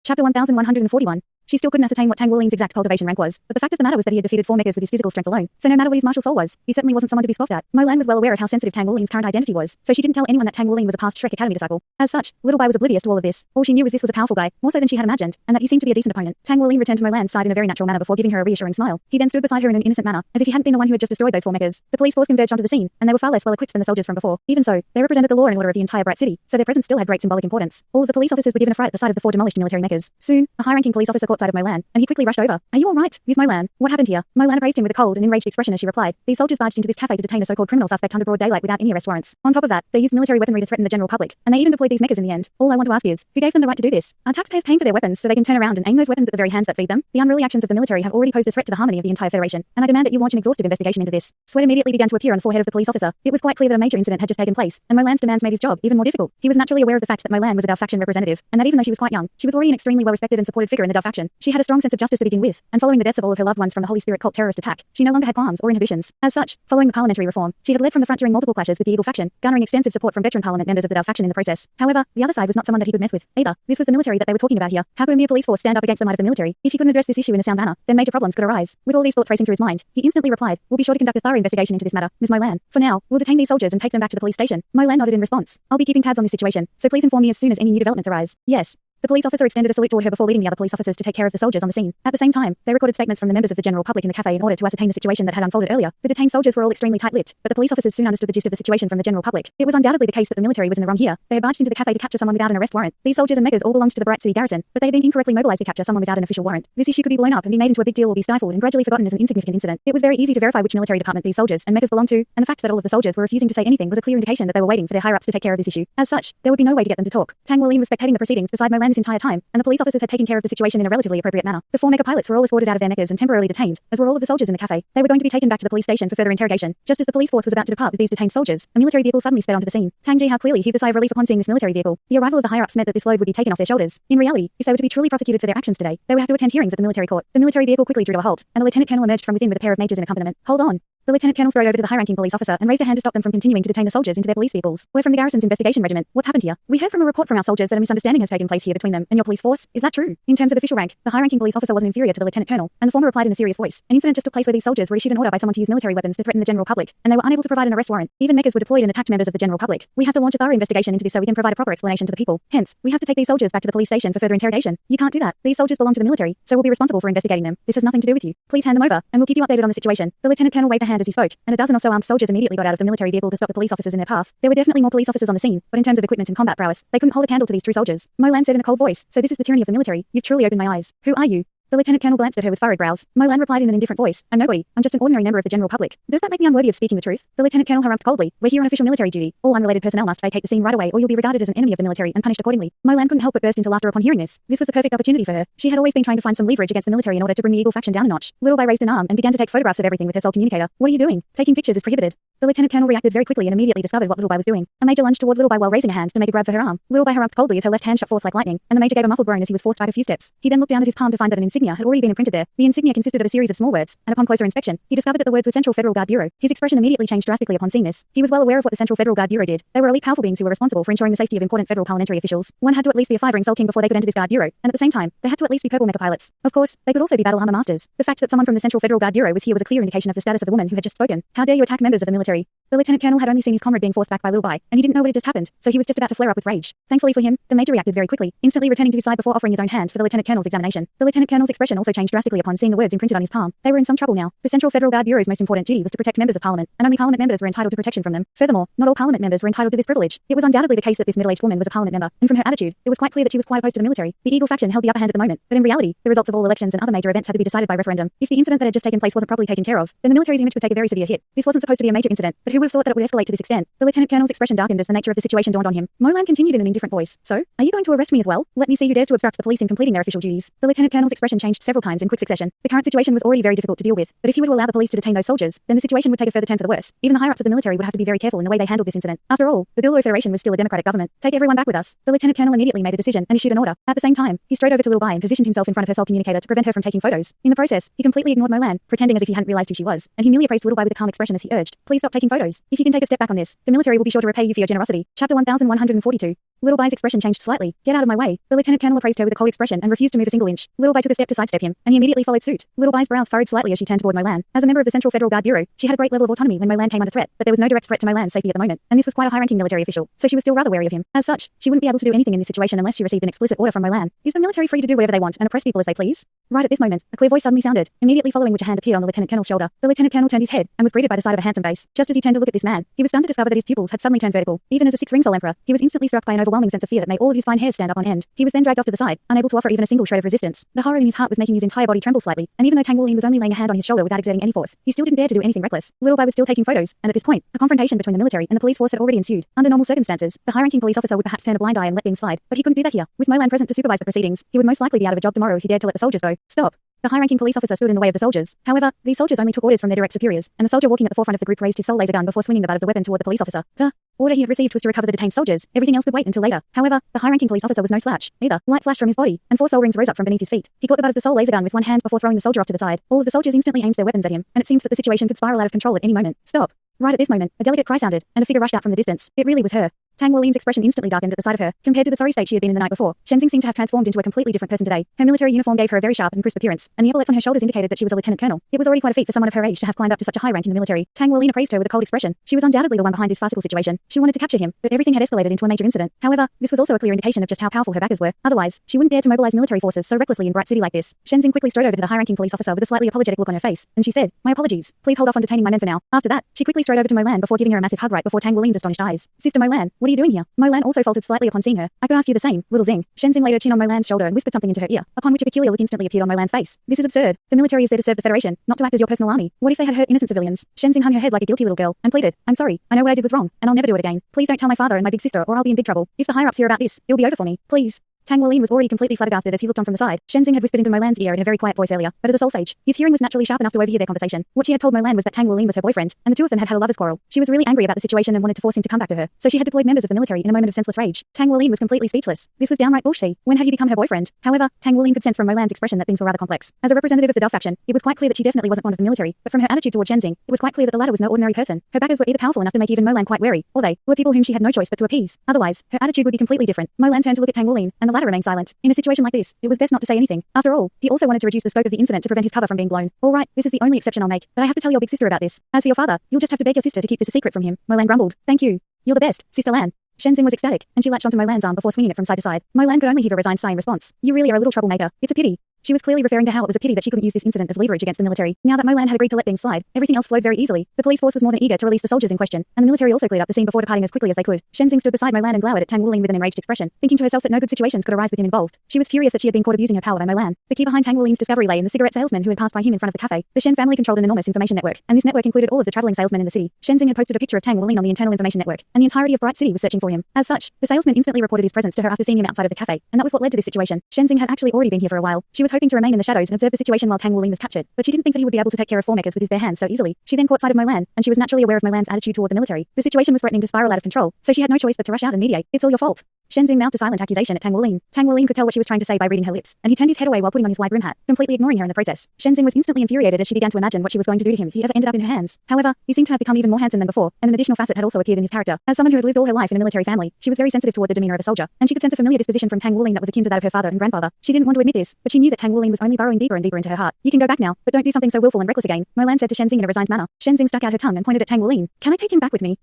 Chapter 1141. She still couldn't ascertain what Tang Wuliang's exact cultivation rank was, but the fact of the matter was that he had defeated 4 mechas with his physical strength alone, so no matter what his martial soul was, he certainly wasn't someone to be scoffed at. Mo Lan was well aware of how sensitive Tang Wuliang's current identity was, so she didn't tell anyone that Tang Wuliang was a past Shrek Academy disciple. As such, Little Bai was oblivious to all of this. All she knew was this was a powerful guy, more so than she had imagined, and that he seemed to be a decent opponent. Tang Wuliang returned to Mo Lan's side in a very natural manner before giving her a reassuring smile. He then stood beside her in an innocent manner, as if he hadn't been the one who had just destroyed those 4 mechas. The police force converged onto the scene, and they were far less well equipped than the soldiers from before. Even so, they represented the law and order of the entire bright city, so their presence still had great symbolic importance. All of the police officers were given a fright at the sight of the 4 demolished military mechas. Soon, a high-ranking police officer caught sight of Mo Lan, and he quickly rushed over. Are you all right, Miss Mo Lan? What happened here? Mo Lan appraised him with a cold and enraged expression as she replied. These soldiers barged into this cafe to detain a so-called criminal suspect under broad daylight without any arrest warrants. On top of that, they used military weaponry to threaten the general public, and they even deployed these mechas in the end. All I want to ask is, who gave them the right to do this? Are taxpayers paying for their weapons so they can turn around and aim those weapons at the very hands that feed them? The unruly actions of the military have already posed a threat to the harmony of the entire Federation, and I demand that you launch an exhaustive investigation into this. Sweat immediately began to appear on the forehead of the police officer. It was quite clear that a major incident had just taken place, and Mo Lan's demands made his job even more difficult. He was naturally aware of the fact that Mo Lan was a Dou faction representative, and that even though she was quite young, she was already an extremely well-respected and supported figure in the Dou faction. She had a strong sense of justice to begin with, and following the deaths of all of her loved ones from the Holy Spirit cult terrorist attack, she no longer had qualms or inhibitions. As such, following the parliamentary reform, she had led from the front during multiple clashes with the Eagle faction, garnering extensive support from veteran parliament members of the Dou faction in the process. However, the other side was not someone that he could mess with, either. This was the military that they were talking about here. How could a mere police force stand up against the might of the military? If he couldn't address this issue in a sound manner, then major problems could arise. With all these thoughts racing through his mind, he instantly replied, "We'll be sure to conduct a thorough investigation into this matter, Ms. Mo Lan. For now, we'll detain these soldiers and take them back to the police station." Mo Lan nodded in response. "I'll be keeping tabs on this situation, so please inform me as soon as any new developments arise." "Yes." The police officer extended a salute toward her before leading the other police officers to take care of the soldiers on the scene. At the same time, they recorded statements from the members of the general public in the cafe in order to ascertain the situation that had unfolded earlier. The detained soldiers were all extremely tight-lipped, but the police officers soon understood the gist of the situation from the general public. It was undoubtedly the case that the military was in the wrong here. They had barged into the cafe to capture someone without an arrest warrant. These soldiers and mechas all belonged to the Bright City garrison, but they had been incorrectly mobilized to capture someone without an official warrant. This issue could be blown up and be made into a big deal or be stifled and gradually forgotten as an insignificant incident. It was very easy to verify which military department these soldiers and mechas belonged to, and the fact that all of the soldiers were refusing to say anything was a clear indication that they were waiting for their higher-ups to take care of this issue. As such, there would be no way to get them to talk. Tang Wuliang was spectating the proceedings beside Mo Lan this entire time, and the police officers had taken care of the situation in a relatively appropriate manner. The 4 mecha pilots were all escorted out of their mechas and temporarily detained, as were all of the soldiers in the cafe. They were going to be taken back to the police station for further interrogation. Just as the police force was about to depart with these detained soldiers, a military vehicle suddenly sped onto the scene. Tang Ji how clearly heaved a sigh of relief upon seeing this military vehicle. The arrival of the higher-ups meant that this load would be taken off their shoulders. In reality, if they were to be truly prosecuted for their actions today, they would have to attend hearings at the military court. The military vehicle quickly drew to a halt, and the lieutenant colonel emerged from within with a pair of majors in accompaniment. "Hold on." The lieutenant colonel strode over to the high-ranking police officer and raised a hand to stop them from continuing to detain the soldiers into their police vehicles. "We're from the garrison's investigation regiment. What's happened here? We heard from a report from our soldiers that a misunderstanding has taken place here between them and your police force. Is that true?" In terms of official rank, the high-ranking police officer was inferior to the lieutenant colonel, and the former replied in a serious voice. An incident just took place where these soldiers were issued an order by someone to use military weapons to threaten the general public, and they were unable to provide an arrest warrant. Even mechas were deployed and attacked members of the general public. We have to launch a thorough investigation into this so we can provide a proper explanation to the people. Hence, we have to take these soldiers back to the police station for further interrogation. You can't do that. These soldiers belong to the military, so we'll be responsible for investigating them. This has nothing to do with you. Please hand them over, and we'll keep you updated on the situation. The lieutenant colonel waved a hand as he spoke, and a dozen or so armed soldiers immediately got out of the military vehicle to stop the police officers in their path. There were definitely more police officers on the scene, but in terms of equipment and combat prowess, they couldn't hold a candle to these true soldiers. Mo Lan said in a cold voice, "So this is the tyranny of the military. You've truly opened my eyes. Who are you?" The lieutenant colonel glanced at her with furrowed brows. Mo Lan replied in an indifferent voice, "I'm nobody. I'm just an ordinary member of the general public. Does that make me unworthy of speaking the truth?" The lieutenant colonel harumphed coldly. "We're here on official military duty. All unrelated personnel must vacate the scene right away or you'll be regarded as an enemy of the military and punished accordingly." Mo Lan couldn't help but burst into laughter upon hearing this. This was the perfect opportunity for her. She had always been trying to find some leverage against the military in order to bring the Eagle faction down a notch. Little Bai raised an arm and began to take photographs of everything with her sole communicator. "What are you doing? Taking pictures is prohibited." The lieutenant colonel reacted very quickly and immediately discovered what Little Bai was doing. A major lunged toward Little Bai while raising a hand to make a grab for her arm. Little Bai harumphed coldly as her left hand shot forth like lightning, and the major gave a muffled groan as he was forced back a few steps. He then looked down at his palm to find that an insignia had already been imprinted there. The insignia consisted of a series of small words, and upon closer inspection, he discovered that the words were Central Federal Guard Bureau. His expression immediately changed drastically upon seeing this. He was well aware of what the Central Federal Guard Bureau did. They were elite powerful beings who were responsible for ensuring the safety of important federal parliamentary officials. One had to at least be a 5-ring sulking before they could enter this guard bureau, and at the same time, they had to at least be purple mecha pilots. Of course, they could also be battle armor masters. The fact that someone from the Central Federal Guard Bureau was here was a clear indication of the status of the woman who had just spoken. "How dare you attack members of the military?" The lieutenant colonel had only seen his comrade being forced back by Little Bai, and he didn't know what had just happened, so he was just about to flare up with rage. Thankfully for him, the major reacted very quickly, instantly returning to his side before offering his own hand for the lieutenant colonel's examination. The lieutenant colonel's expression also changed drastically upon seeing the words imprinted on his palm. They were in some trouble now. The Central Federal Guard Bureau's most important duty was to protect members of Parliament, and only Parliament members were entitled to protection from them. Furthermore, not all Parliament members were entitled to this privilege. It was undoubtedly the case that this middle-aged woman was a Parliament member, and from her attitude, it was quite clear that she was quite opposed to the military. The Eagle faction held the upper hand at the moment, but in reality, the results of all elections and other major events had to be decided by referendum. If the incident that had just taken place wasn't properly taken care of, then the military's image would take a very severe hit. This wasn't supposed to be a major incident, but who would have thought that it would escalate to this extent? The lieutenant colonel's expression darkened as the nature of the situation dawned on him. Mo Lan continued in an indifferent voice, "So, are you going to arrest me as well? Let me see who dares to obstruct the police in completing their official duties." The lieutenant colonel's expression changed several times in quick succession. The current situation was already very difficult to deal with, but if he were to allow the police to detain those soldiers, then the situation would take a further turn for the worse. Even the higher-ups of the military would have to be very careful in the way they handled this incident. After all, the Douluo Federation was still a democratic government. "Take everyone back with us." The lieutenant colonel immediately made a decision and issued an order. At the same time, he strode over to Little Bai and positioned himself in front of her sole communicator to prevent her from taking photos. In the process, he completely ignored Mo Lan, pretending as if he hadn't realized who she was, and he merely appraised Little Bai with a calm expression as he urged, "Please stop taking photos. If you can take a step back on this, the military will be sure to repay you for your generosity." Chapter 1142. Little Bai's expression changed slightly. Get out of my way. The lieutenant colonel appraised her with a cold expression and refused to move a single inch. Little Bai took a step to sidestep him, and he immediately followed suit. Little Bai's brows furrowed slightly as she turned toward Mo Lan. As a member of the Central Federal Guard Bureau, she had a great level of autonomy when Mo Lan came under threat, but there was no direct threat to Mo Lan's safety at the moment, and this was quite a high-ranking military official, so she was still rather wary of him. As such, she wouldn't be able to do anything in this situation unless she received an explicit order from Mo Lan. Is the military free to do whatever they want and oppress people as they please? Right at this moment, a clear voice suddenly sounded, immediately following which a hand appeared on the lieutenant colonel's shoulder. The lieutenant colonel turned his head and was greeted by the sight of a handsome face. Just as he turned to look at this man, he was stunned to discover that his pupils had suddenly turned vertical. Even as a six-ring soul emperor, he was instantly struck by an overwhelming sense of fear that made all of his fine hairs stand up on end. He was then dragged off to the side, unable to offer even a single shred of resistance. The horror in his heart was making his entire body tremble slightly, and even though Tang Wulin was only laying a hand on his shoulder without exerting any force, he still didn't dare to do anything reckless. Little Bai was still taking photos, and at this point, a confrontation between the military and the police force had already ensued. Under normal circumstances, the high-ranking police officer would perhaps turn a blind eye and let things slide, but he couldn't do that here. With Mo Lan present to supervise the proceedings, he would most likely be out of a job tomorrow if he dared to let the soldiers go. Stop. The high-ranking police officer stood in the way of the soldiers. However, these soldiers only took orders from their direct superiors, and the soldier walking at the forefront of the group raised his soul laser gun before swinging the butt of the weapon toward the police officer. The order he had received was to recover the detained soldiers. Everything else would wait until later. However, the high-ranking police officer was no slouch, either. Light flashed from his body, and 4 soul rings rose up from beneath his feet. He caught the butt of the soul laser gun with one hand before throwing the soldier off to the side. All of the soldiers instantly aimed their weapons at him, and it seemed that the situation could spiral out of control at any moment. Stop. Right at this moment, a delicate cry sounded, and a figure rushed out from the distance. It really was her. Tang Wulin's expression instantly darkened at the sight of her. Compared to the sorry state she had been in the night before, Shenzing seemed to have transformed into a completely different person today. Her military uniform gave her a very sharp and crisp appearance, and the epaulets on her shoulders indicated that she was a lieutenant colonel. It was already quite a feat for someone of her age to have climbed up to such a high rank in the military. Tang Wulin appraised her with a cold expression. She was undoubtedly the one behind this farcical situation. She wanted to capture him, but everything had escalated into a major incident. However, this was also a clear indication of just how powerful her backers were. Otherwise, she wouldn't dare to mobilize military forces so recklessly in Bright City like this. Shenzing quickly strode over to the high-ranking police officer with a slightly apologetic look on her face, and she said, "My apologies. Please hold off on detaining my men for now." After that, she quickly strode over to Mo Lan before giving her a massive hug right before Tang Wulin's astonished eyes. "Sister Mo Lan, what are you doing here?" Mo Lan also faltered slightly upon seeing her. "I could ask you the same, little Zing." Shenzing laid her chin on Mo Lan's shoulder and whispered something into her ear, upon which a peculiar look instantly appeared on Mo Lan's face. "This is absurd. The military is there to serve the Federation, not to act as your personal army. What if they had hurt innocent civilians?" Shenzing hung her head like a guilty little girl and pleaded, "I'm sorry. I know what I did was wrong, and I'll never do it again. Please don't tell my father and my big sister or I'll be in big trouble. If the higher-ups hear about this, it'll be over for me. Please." Tang Wulin was already completely flabbergasted as he looked on from the side. Shenzing had whispered into Mo Lan's ear in a very quiet voice earlier, but as a soul sage, his hearing was naturally sharp enough to overhear their conversation. What she had told Mo Lan was that Tang Wulin was her boyfriend, and the two of them had had a lover's quarrel. She was really angry about the situation and wanted to force him to come back to her, so she had deployed members of the military in a moment of senseless rage. Tang Wulin was completely speechless. This was downright bullshit. When had he become her boyfriend? However, Tang Wulin could sense from Mo Lan's expression that things were rather complex. As a representative of the Dou faction, it was quite clear that she definitely wasn't fond of the military, but from her attitude toward Shenzing, it was quite clear that the latter was no ordinary person. Her backers were either powerful enough to make even Mo Lan quite wary, or they were people whom she had no choice but to appease. Otherwise, her attitude would be completely different. Mo Lan turned to look at Tang Wulin, and the latter remained silent. In a situation like this, it was best not to say anything. After all, he also wanted to reduce the scope of the incident to prevent his cover from being blown. All right, this is the only exception I'll make, but I have to tell your big sister about this. As for your father, you'll just have to beg your sister to keep this a secret from him. Mo Lan grumbled. "Thank you. You're the best, Sister Lan." Shenzing was ecstatic, and she latched onto Mo Lan's arm before swinging it from side to side. Mo Lan could only heave a resigned sigh in response. "You really are a little troublemaker. It's a pity." She was clearly referring to how it was a pity that she couldn't use this incident as leverage against the military. Now that Mo Lan had agreed to let things slide, everything else flowed very easily. The police force was more than eager to release the soldiers in question, and the military also cleared up the scene before departing as quickly as they could. Shenzing stood beside Mo Lan and glowered at Tang Wulin with an enraged expression, thinking to herself that no good situations could arise with him involved. She was furious that she had been caught abusing her power by Mo Lan. The key behind Tang Wulin's discovery lay in the cigarette salesman who had passed by him in front of the cafe. The Shen family controlled an enormous information network, and this network included all of the traveling salesmen in the city. Shenzing had posted a picture of Tang Wulin on the internal information network, and the entirety of Bright City was searching for him. As such, the salesman instantly reported his presence to her after seeing him outside of the cafe, and that was what led to this situation. Shenzing had actually already been here for a while. She was hoping to remain in the shadows and observe the situation while Tang Wulin was captured, but she didn't think that he would be able to take care of formmakers with his bare hands so easily. She then caught sight of Mo Lan, and she was naturally aware of Mo Lan's attitude toward the military. The situation was threatening to spiral out of control, so she had no choice but to rush out and mediate. "It's all your fault." Shenzing mouthed a silent accusation at Tang Wulin. Tang Wulin could tell what she was trying to say by reading her lips, and he turned his head away while putting on his wide brim hat, completely ignoring her in the process. Shenzing was instantly infuriated as she began to imagine what she was going to do to him if he ever ended up in her hands. However, he seemed to have become even more handsome than before, and an additional facet had also appeared in his character. As someone who had lived all her life in a military family, she was very sensitive toward the demeanor of a soldier, and she could sense a familiar disposition from Tang Wulin that was akin to that of her father and grandfather. She didn't want to admit this, but she knew that Tang Wulin was only burrowing deeper and deeper into her heart. "You can go back now, but don't do something so willful and reckless again," Mo Lan said to Shenzing in a resigned manner. Shenzing stuck out her tongue and pointed at Tang Wulin. "Can I take him back with me?"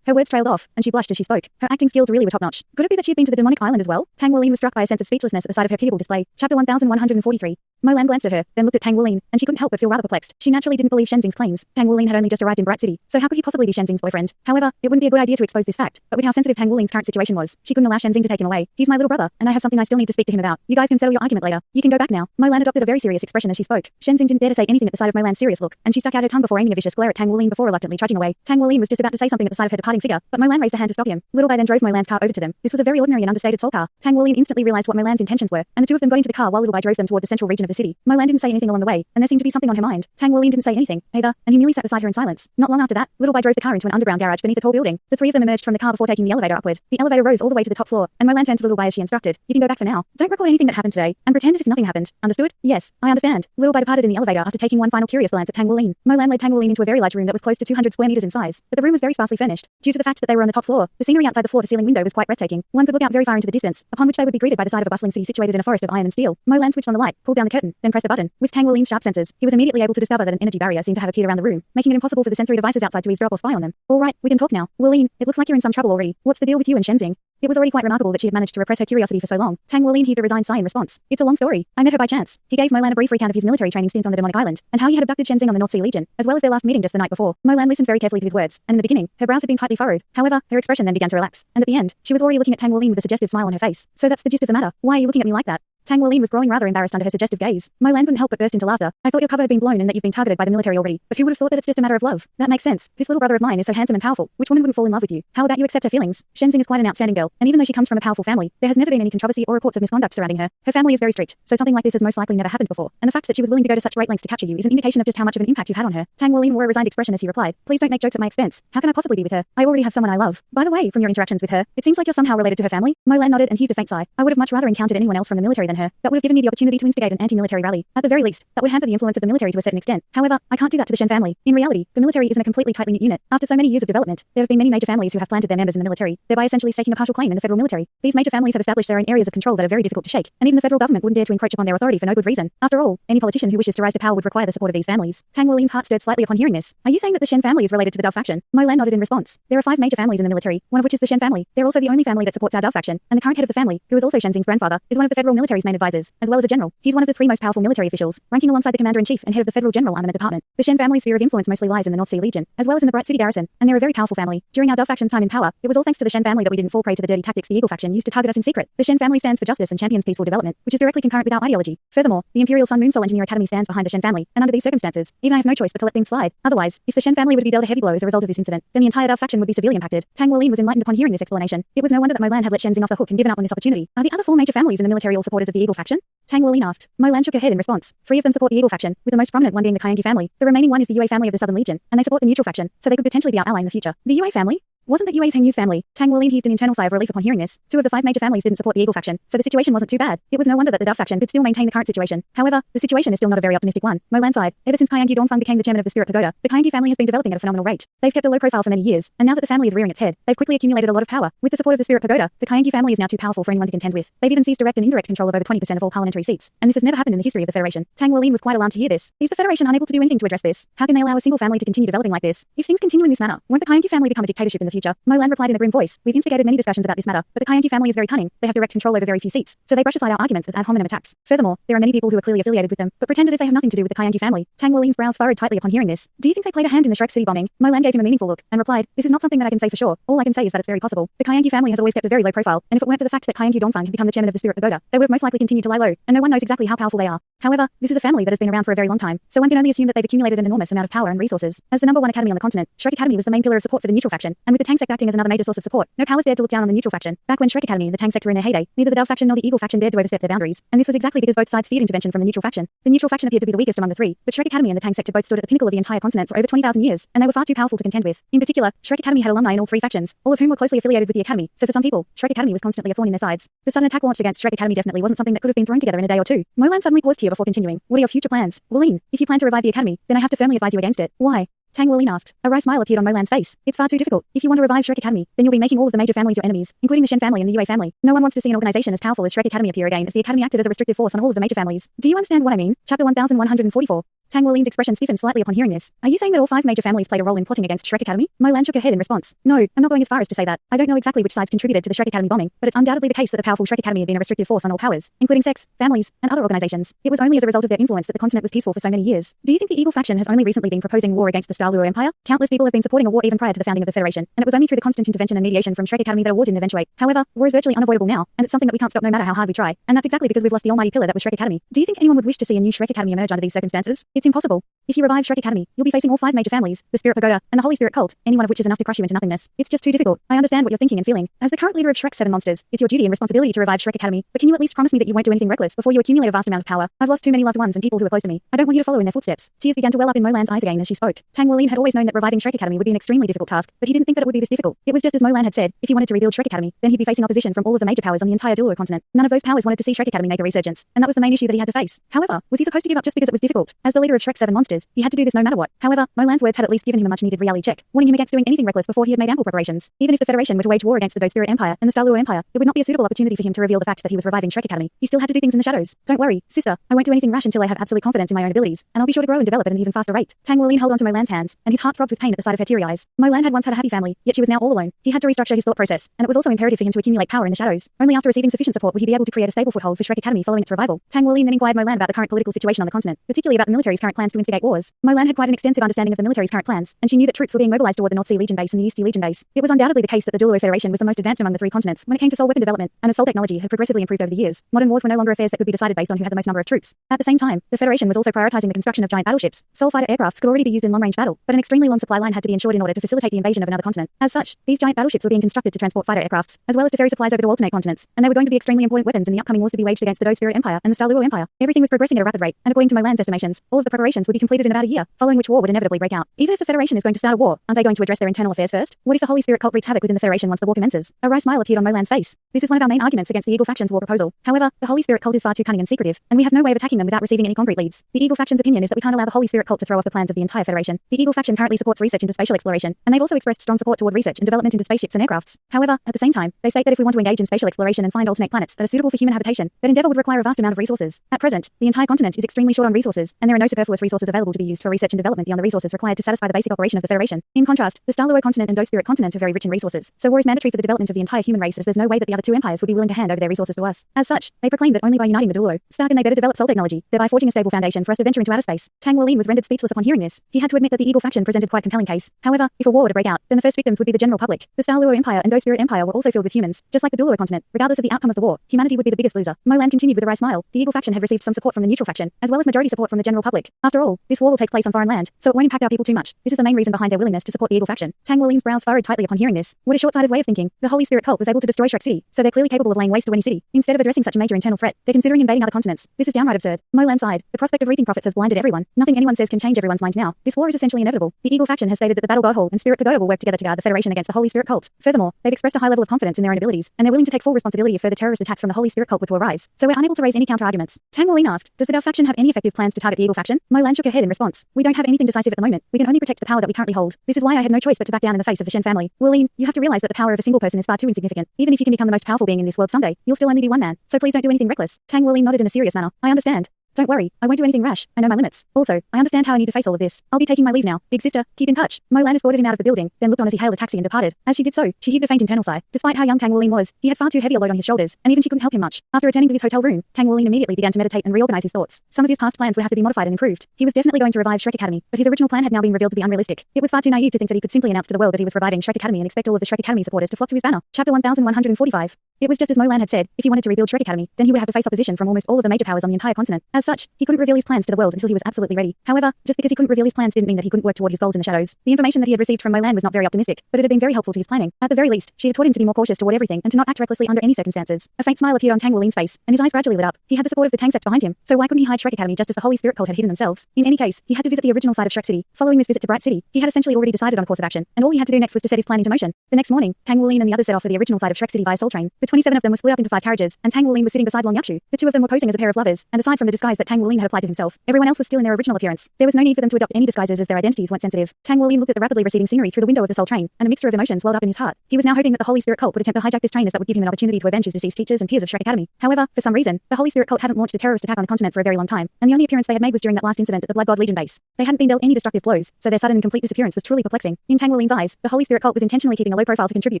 Her words trailed off, and she blushed as she spoke. Her acting skills really were top-notch. Could it be that she had been to the demonic island as well? Tang Wulin was struck by a sense of speechlessness at the sight of her pitiable display. Chapter 1143. Mo Lan glanced at her, then looked at Tang Wulin, and she couldn't help but feel rather perplexed. She naturally didn't believe Shenzing's claims. Tang Wulin had only just arrived in Bright City, so how could he possibly be Shenzing's boyfriend? However, it wouldn't be a good idea to expose this fact, but with how sensitive Tang Wulin's current situation was, she couldn't allow Shenzing to take him away. "He's my little brother, and I have something I still need to speak to him about. You guys can settle your argument later. You can go back now." Mo Lan adopted a very serious expression as she spoke. Shenzing didn't dare to say anything at the sight of Mo Lan's serious look, and she stuck out her tongue before aiming a vicious glare at Tang Wulin before reluctantly trudging away. Tang Wulin was just about to say something at the sight of her departing figure, but Mo Lan raised a hand to stop him. Little Bai then drove Mo Lan's car over to them. This was a very ordinary and understated soul car. Tang Wulin instantly realized what Mo Lan's intentions were, and the two of them got into the car while Little Bai drove them toward the central region of the the city. Mo Lan didn't say anything along the way, and there seemed to be something on her mind. Tang Wuling didn't say anything, either, and he merely sat beside her in silence. Not long after that, Little Bai drove the car into an underground garage beneath a tall building. The three of them emerged from the car before taking the elevator upward. The elevator rose all the way to the top floor, and Mo Lan turned to Little Bai as she instructed. You can go back for now. Don't record anything that happened today, and pretend as if nothing happened. Understood? Yes, I understand. Little Bai departed in the elevator after taking one final curious glance at Tang Wuling. Mo Lan led Tang Wuling into a very large room that was close to 200 square meters in size, but the room was very sparsely furnished. Due to the fact that they were on the top floor, the scenery outside the floor-to-ceiling window was quite breathtaking. One could look out very far into the distance, upon which they would be greeted by the side of a bustling city situated in a forest of iron and steel. Mo Lan switched on the light, pulled down the curtain, then pressed a button. With Tang Wuling's sharp senses, he was immediately able to discover that an energy barrier seemed to have appeared around the room, making it impossible for the sensory devices outside to eavesdrop or spy on them. All right, we can talk now. Wuling, it looks like you're in some trouble already. What's the deal with you and Shenzing? It was already quite remarkable that she had managed to repress her curiosity for so long. Tang Wuling heaved a resigned sigh in response. It's a long story. I met her by chance. He gave Mo Lan a brief recount of his military training stint on the demonic island, and how he had abducted Shenzing on the North Sea Legion, as well as their last meeting just the night before. Mo Lan listened very carefully to his words, and in the beginning, her brows had been tightly furrowed. However, her expression then began to relax, and at the end, she was already looking at Tang Wuling with a suggestive smile on her face. So that's the gist of the matter. Why are you looking at me like that? Tang Wuling was growing rather embarrassed under her suggestive gaze. Mo Lan couldn't help but burst into laughter. I thought your cover had been blown and that you've been targeted by the military already, but who would have thought that it's just a matter of love? That makes sense. This little brother of mine is so handsome and powerful. Which woman wouldn't fall in love with you? How about you accept her feelings? Shenzing is quite an outstanding girl, and even though she comes from a powerful family, there has never been any controversy or reports of misconduct surrounding her. Her family is very strict, so something like this has most likely never happened before. And the fact that she was willing to go to such great lengths to capture you is an indication of just how much of an impact you've had on her. Tang Wuling wore a resigned expression as he replied, "Please don't make jokes at my expense. How can I possibly be with her? I already have someone I love. By the way, from your interactions with her, it seems like you're somehow related to her family." Mo Lan nodded and heaved a faint sigh. I would have much rather encountered anyone else from the military than her. That would have given me the opportunity to instigate an anti-military rally. At the very least, that would hamper the influence of the military to a certain extent. However, I can't do that to the Shen family. In reality, the military isn't a completely tightly knit unit. After so many years of development, there have been many major families who have planted their members in the military, thereby essentially staking a partial claim in the federal military. These major families have established their own areas of control that are very difficult to shake, and even the federal government wouldn't dare to encroach upon their authority for no good reason. After all, any politician who wishes to rise to power would require the support of these families. Tang Wuling's heart stirred slightly upon hearing this. Are you saying that the Shen family is related to the Dou faction? Mo Lan nodded in response. There are 5 major families in the military, one of which is the Shen family. They're also the only family that supports our Dou faction, and the current head of the family, who is also Shenzing's grandfather, is one of the federal military's main advisors, as well as a general. He's one of the 3 most powerful military officials, ranking alongside the commander-in-chief and head of the Federal General Armament Department. The Shen family's sphere of influence mostly lies in the North Sea Legion, as well as in the Bright City Garrison, and they're a very powerful family. During our Dou faction's time in power, it was all thanks to the Shen family that we didn't fall prey to the dirty tactics the Eagle faction used to target us in secret. The Shen family stands for justice and champions peaceful development, which is directly concurrent with our ideology. Furthermore, the Imperial Sun Moon Soul Engineer Academy stands behind the Shen family, and under these circumstances, even I have no choice but to let things slide. Otherwise, if the Shen family were to be dealt a heavy blow as a result of this incident, then the entire Dou faction would be severely impacted. Tang Wuling was enlightened upon hearing this explanation. It was no wonder that Mo Lan had let Shenzing off the hook and given up on this opportunity. Are the other 4 major families in the military all supporters of the Eagle faction? Tang Wuling asked. Mo Lan shook her head in response. 3 of them support the Eagle faction, with the most prominent one being the Kyangi family. The remaining one is the Yue family of the Southern Legion, and they support the neutral faction, so they could potentially be our ally in the future. The Yue family? Wasn't that Yue's Hengyu's family? Tang Wuling heaved an internal sigh of relief upon hearing this. 2 of the 5 major families didn't support the Eagle faction, so the situation wasn't too bad. It was no wonder that the Dou faction could still maintain the current situation. However, the situation is still not a very optimistic one. Mo Lan sighed. Ever since Kyangi Dongfang became the chairman of the Spirit Pagoda, the Kyangi family has been developing at a phenomenal rate. They've kept a low profile for many years, and now that the family is rearing its head, they've quickly accumulated a lot of power. With the support of the Spirit Pagoda, the Kyangi family is now too powerful for anyone to contend with. They've even seized direct and indirect control of over 20% of all parliamentary seats, and this has never happened in the history of the Federation. Tang Wuling was quite alarmed to hear this. Is the Federation unable to do anything to address this? How can they allow a single family to continue developing like this? If things continue in this manner, won't the Kyangi family become a dictatorship in the future? Mo Lan replied in a grim voice. We've instigated many discussions about this matter, but the Kyangi family is very cunning. They have direct control over very few seats, so they brush aside our arguments as ad hominem attacks. Furthermore, there are many people who are clearly affiliated with them, but pretend as if they have nothing to do with the Kyangi family. Tang Wuling's brows furrowed tightly upon hearing this. Do you think they played a hand in the Shrek City bombing? Mo Lan gave him a meaningful look and replied, "This is not something that I can say for sure. All I can say is that it's very possible. The Kyangi family has always kept a very low profile, and if it weren't for the fact that Kyangi Dongfang had become the chairman of the Spirit Pagoda, they would have most likely continued to lie low, and no one knows exactly how powerful they are. However, this is a family that has been around for a very long time, so one can only assume that they've accumulated an enormous amount of power and resources. As the #1 academy on the continent, Shrek Academy was the main pillar of support for the neutral faction, and with the Tang sect acting as another major source of support, no powers dared to look down on the neutral faction. Back when Shrek Academy and the Tang sect were in their heyday, neither the Dou faction nor the Eagle faction dared to overstep their boundaries, and this was exactly because both sides feared intervention from the neutral faction. The neutral faction appeared to be the weakest among the 3, but Shrek Academy and the Tang sect had both stood at the pinnacle of the entire continent for over 20,000 years, and they were far too powerful to contend with. In particular, Shrek Academy had alumni in all 3 factions, all of whom were closely affiliated with the academy, so for some people, Shrek Academy was constantly a thorn in their sides. The sudden attack launched against Shrek Academy definitely wasn't something that could have been thrown together in a day or 2. Mo Lan suddenly paused here before continuing. What are your future plans? Wuling, if you plan to revive the academy, then I have to firmly advise you against it. Why? Tang Wuling asked. A wry smile appeared on Mo Lan's face. It's far too difficult. If you want to revive Shrek Academy, then you'll be making all of the major families your enemies, including the Shen family and the Yue family. No one wants to see an organization as powerful as Shrek Academy appear again, as the academy acted as a restrictive force on all of the major families. Do you understand what I mean? Chapter 1144. Tang Wuling's expression stiffened slightly upon hearing this. Are you saying that all 5 major families played a role in plotting against Shrek Academy? Mo Lan shook her head in response. No, I'm not going as far as to say that. I don't know exactly which sides contributed to the Shrek Academy bombing, but it's undoubtedly the case that the powerful Shrek Academy had been a restrictive force on all powers, including sects, families, and other organizations. It was only as a result of their influence that the continent was peaceful for so many years. Do you think the Eagle faction has only recently been proposing war against the Douluo Empire? Countless people have been supporting a war even prior to the founding of the Federation, and it was only through the constant intervention and mediation from Shrek Academy that a war didn't eventuate. However, war is virtually unavoidable now, and it's something that we can't stop no matter how hard we try, and that's exactly because we've lost the almighty pillar that was Shrek Academy. Do you think anyone would wish to see a new Shrek Academy emerge under these circumstances? It's impossible. If you revive Shrek Academy, you'll be facing all 5 major families, the Spirit Pagoda, and the Holy Spirit Cult, any one of which is enough to crush you into nothingness. It's just too difficult. I understand what you're thinking and feeling. As the current leader of Shrek's 7 monsters, it's your duty and responsibility to revive Shrek Academy, but can you at least promise me that you won't do anything reckless before you accumulate a vast amount of power? I've lost too many loved ones and people who are close to me. I don't want you to follow in their footsteps. Tears began to well up in Molan's eyes again as she spoke. Tang Wuling had always known that reviving Shrek Academy would be an extremely difficult task, but he didn't think that it would be this difficult. It was just as Molan had said, if he wanted to rebuild Shrek Academy, then he'd be facing opposition from all of the major powers on the entire Douluo continent. None of those powers wanted to see Shrek Academy make a resurgence, and that was the main issue that he had to face. However, was he supposed to give up just because it was difficult? As the leader of Shrek's 7 monsters, he had to do this no matter what. However, Molan's words had at least given him a much-needed reality check, warning him against doing anything reckless before he had made ample preparations. Even if the Federation were to wage war against the Dou Spirit Empire and the Douluo Empire, it would not be a suitable opportunity for him to reveal the fact that he was reviving Shrek Academy. He still had to do things in the shadows. Don't worry, sister, I won't do anything rash until I have absolute confidence in my own abilities, and I'll be sure to grow and develop at an even faster rate. Tang Wuling held onto Molan's hands, and his heart throbbed with pain at the sight of her teary eyes. Molan had once had a happy family, yet she was now all alone. He had to restructure his thought process, and it was also imperative for him to accumulate power in the shadows. Only after receiving sufficient support would he be able to create a stable foothold for Shrek Academy following its revival. Tang Wuling then inquired Molan about the current political situation on the continent, particularly about the military's current plans to instigate wars. Molan had quite an extensive understanding of the military's current plans, and she knew that troops were being mobilized toward the North Sea Legion base and the East Sea Legion base. It was undoubtedly the case that the Douluo Federation was the most advanced among the 3 continents when it came to soul weapon development, and as soul technology had progressively improved over the years, modern wars were no longer affairs that could be decided based on who had the most number of troops. At the same time, the Federation was also prioritizing the construction of giant battleships. Soul fighter aircrafts could already be used in long-range battle, but an extremely long supply line had to be ensured in order to facilitate the invasion of another continent. As such, these giant battleships were being constructed to transport fighter aircrafts, as well as to ferry supplies over to alternate continents, and they were going to be extremely important weapons in the upcoming wars to be waged against the Dou Spirit Empire and the Douluo Empire. Everything was progressing at a rapid rate, and according to Molan's estimations, all of the preparations would be completed in about a year, following which war would inevitably break out. Even if the Federation is going to start a war, aren't they going to address their internal affairs first? What if the Holy Spirit Cult wreaks havoc within the Federation once the war commences? A wry smile appeared on Molan's face. This is one of our main arguments against the Eagle faction's war proposal. However, the Holy Spirit Cult is far too cunning and secretive, and we have no way of attacking them without receiving any concrete leads. The Eagle faction's opinion is that we can't allow the Holy Spirit Cult to throw off the plans of the entire Federation. The Eagle faction currently supports research into spatial exploration, and they've also expressed strong support toward research and development into spaceships and aircrafts. However, at the same time, they state that if we want to engage in spatial exploration and find alternate planets that are suitable for human habitation, that endeavor would require a vast amount of resources. At present, the entire continent is extremely short on resources, and there are no superfluous resources available to be used for research and development beyond the resources required to satisfy the basic operation of the Federation. In contrast, the Douluo continent and Dou Spirit continent are very rich in resources, so war is mandatory for the development of the entire human race, as there's no way that the other 2 empires would be willing to hand over their resources to us. As such, they proclaim that only by uniting the Douluo, Stark and they better develop soul technology, thereby forging a stable foundation for us to venture into outer space. Tang Wuling was rendered speechless upon hearing this. He had to admit that the Eagle faction presented quite a compelling case. However, if a war were to break out, then the first victims would be the general public. The Douluo Empire and Dou Spirit Empire were also filled with humans, just like the Douluo continent. Regardless of the outcome of the war, humanity would be the biggest loser. Molan continued with a wry smile. The Eagle faction had received some support from the neutral faction, as well as majority support from the general public. After all, this war will take place on foreign land, so it won't impact our people too much. This is the main reason behind their willingness to support the Eagle faction. Tang Wuling's brows furrowed tightly upon hearing this. What a short-sighted way of thinking. The Holy Spirit Cult was able to destroy Shrek City, so they're clearly capable of laying waste to any city. Instead of addressing such a major internal threat, they're considering invading other continents. This is downright absurd. Molan sighed. The prospect of reaping profits has blinded everyone. Nothing anyone says can change everyone's mind now. This war is essentially inevitable. The Eagle faction has stated that the Battle God Hall and Spirit Pagoda will work together to guard the Federation against the Holy Spirit Cult. Furthermore, they've expressed a high level of confidence in their own abilities, and they're willing to take full responsibility if further terrorist attacks from the Holy Spirit Cult were to arise. So we're unable to raise any counter-arguments. Tang Wuling asked, does the Dou faction have any effective plans to target the Eagle faction? Molan shook her head in response. We don't have anything decisive at the moment. We can only protect the power that we currently hold. This is why I had no choice but to back down in the face of the Shen family. Wuling, you have to realize that the power of a single person is far too insignificant. Even if you can become the most powerful being in this world someday, you'll still only be one man. So please don't do anything reckless. Tang Wuling nodded in a serious manner. I understand. Don't worry, I won't do anything rash. I know my limits. Also, I understand how I need to face all of this. I'll be taking my leave now. Big sister, keep in touch. Molan escorted him out of the building, then looked on as he hailed a taxi and departed. As she did so, she heaved a faint internal sigh. Despite how young Tang Wuling was, he had far too heavy a load on his shoulders, and even she couldn't help him much. After returning to his hotel room, Tang Wuling immediately began to meditate and reorganize his thoughts. Some of his past plans would have to be modified and improved. He was definitely going to revive Shrek Academy, but his original plan had now been revealed to be unrealistic. It was far too naive to think that he could simply announce to the world that he was reviving Shrek Academy and expect all of the Shrek Academy supporters to flock to his banner. Chapter 1145. It was just as Molan had said. If he wanted to rebuild Shrek Academy, then he would have to face opposition from almost all of the major powers on the entire continent. As such, he couldn't reveal his plans to the world until he was absolutely ready. However, just because he couldn't reveal his plans didn't mean that he couldn't work toward his goals in the shadows. The information that he had received from Molan was not very optimistic, but it had been very helpful to his planning. At the very least, she had taught him to be more cautious toward everything and to not act recklessly under any circumstances. A faint smile appeared on Tang Wuling's face, and his eyes gradually lit up. He had the support of the Tang sect behind him, so why couldn't he hide Shrek Academy just as the Holy Spirit Cult had hidden themselves? In any case, he had to visit the original site of Shrek City. Following this visit to Bright City, he had essentially already decided on a course of action, and all he had to do next was to set his plan into motion. The next morning, Tang Wuling and the others set off for the original site of Shrek City via Soul Train. The 27 of them were split up into 5 carriages, and Tang Wuling was sitting beside Long Yakshu. The 2 of them were posing as a pair of lovers, and aside from the disguise that Tang Wuling had applied to himself, everyone else was still in their original appearance. There was no need for them to adopt any disguises as their identities weren't sensitive. Tang Wuling looked at the rapidly receding scenery through the window of the Soul Train, and a mixture of emotions welled up in his heart. He was now hoping that the Holy Spirit Cult would attempt to hijack this train as that would give him an opportunity to avenge his deceased teachers and peers of Shrek Academy. However, for some reason, the Holy Spirit Cult hadn't launched a terrorist attack on the continent for a very long time, and the only appearance they had made was during that last incident at the Blood God Legion base. They hadn't been dealt any destructive blows, so their sudden and complete disappearance was truly perplexing. In Tang Wuling's eyes, the Holy Spirit Cult was intentionally keeping a low profile to contribute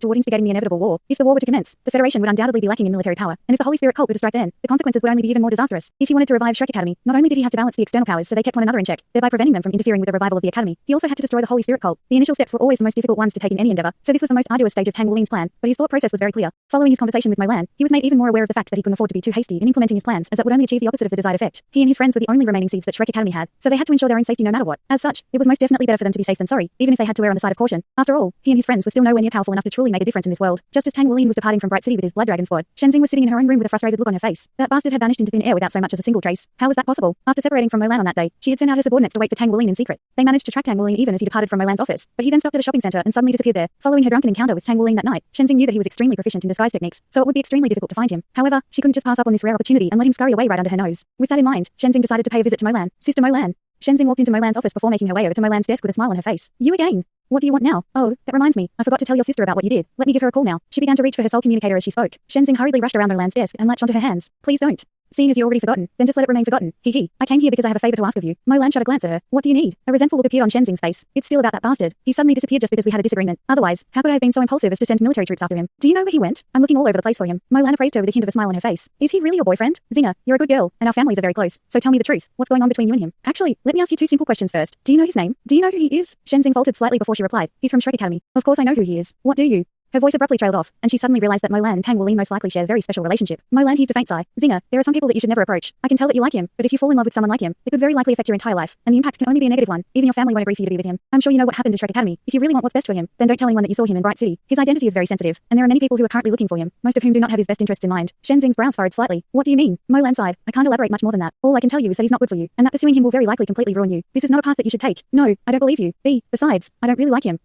toward instigating the inevitable war. If the war were to commence, the Federation civilization would undoubtedly be lacking in military power, and if the Holy Spirit cult were to strike then, the consequences would only be even more disastrous. If he wanted to revive Shrek Academy, not only did he have to balance the external powers so they kept one another in check, thereby preventing them from interfering with the revival of the academy, he also had to destroy the Holy Spirit cult. The initial steps were always the most difficult ones to take in any endeavor, so this was the most arduous stage of Tang Wulin's plan, but his thought process was very clear. Following his conversation with Mo Lan, he was made even more aware of the fact that he couldn't afford to be too hasty in implementing his plans, as that would only achieve the opposite of the desired effect. He and his friends were the only remaining seeds that Shrek Academy had, so they had to ensure their own safety no matter what. As such, it was most definitely better for them to be safe than sorry, even if they had to err on the side of caution. After all, he and his friends were still nowhere near powerful enough to truly make a difference in this world. Just as Tang Wulin was departing from Bright City with his Blood Dragon squad, Shenzing was sitting in her own room with a frustrated look on her face. That bastard had vanished into thin air without so much as a single trace. How was that possible? After separating from Mo Lan on that day, she had sent out her subordinates to wait for Tang Wulin in secret. They managed to track Tang Wulin even as he departed from Mo Lan's office, but he then stopped at a shopping center and suddenly disappeared there. Following her drunken encounter with Tang Wulin that night, Shenzing knew that he was extremely proficient in disguise techniques, so it would be extremely difficult to find him. However, she couldn't just pass up on this rare opportunity and let him scurry away right under her nose. With that in mind, Shenzing decided to pay a visit to Mo Lan. Sister Mo Lan. Shenzing walked into Mo Lan's office before making her way over to Mo Lan's desk with a smile on her face. You again? What do you want now? Oh, that reminds me. I forgot to tell your sister about what you did. Let me give her a call now. She began to reach for her soul communicator as she spoke. Shenzing hurriedly rushed around Mo Lan's desk and latched onto her hands. Please don't. Seeing as you already forgotten, then just let it remain forgotten. Hee. I came here because I have a favor to ask of you. Mo Lan shot a glance at her. What do you need? A resentful look appeared on Shenzing's face. It's still about that bastard. He suddenly disappeared just because we had a disagreement. Otherwise, how could I have been so impulsive as to send military troops after him? Do you know where he went? I'm looking all over the place for him. Mo Lan appraised her with a hint of a smile on her face. Is he really your boyfriend? Zinger, you're a good girl, and our families are very close. So tell me the truth. What's going on between you and him? Actually, let me ask you two simple questions first. Do you know his name? Do you know who he is? Shenzing faltered slightly before she replied. He's from Shrek Academy. Of course I know who he is. What do you? Her voice abruptly trailed off, and she suddenly realized that Mo Lan and Tang Wulin most likely share a very special relationship. Mo Lan heaved a faint sigh. Zinger, there are some people that you should never approach. I can tell that you like him, but if you fall in love with someone like him, it could very likely affect your entire life, and the impact can only be a negative one. Even your family won't agree for you to be with him. I'm sure you know what happened to Shrek Academy. If you really want what's best for him, then don't tell anyone that you saw him in Bright City. His identity is very sensitive, and there are many people who are currently looking for him, most of whom do not have his best interests in mind. Shenzing's brows furrowed slightly. What do you mean? Mo Lan sighed. I can't elaborate much more than that. All I can tell you is that he's not good for you, and that pursuing him will very likely completely ruin you. This is not a path that you should take. No, I don't believe you. Besides, I don't really like him.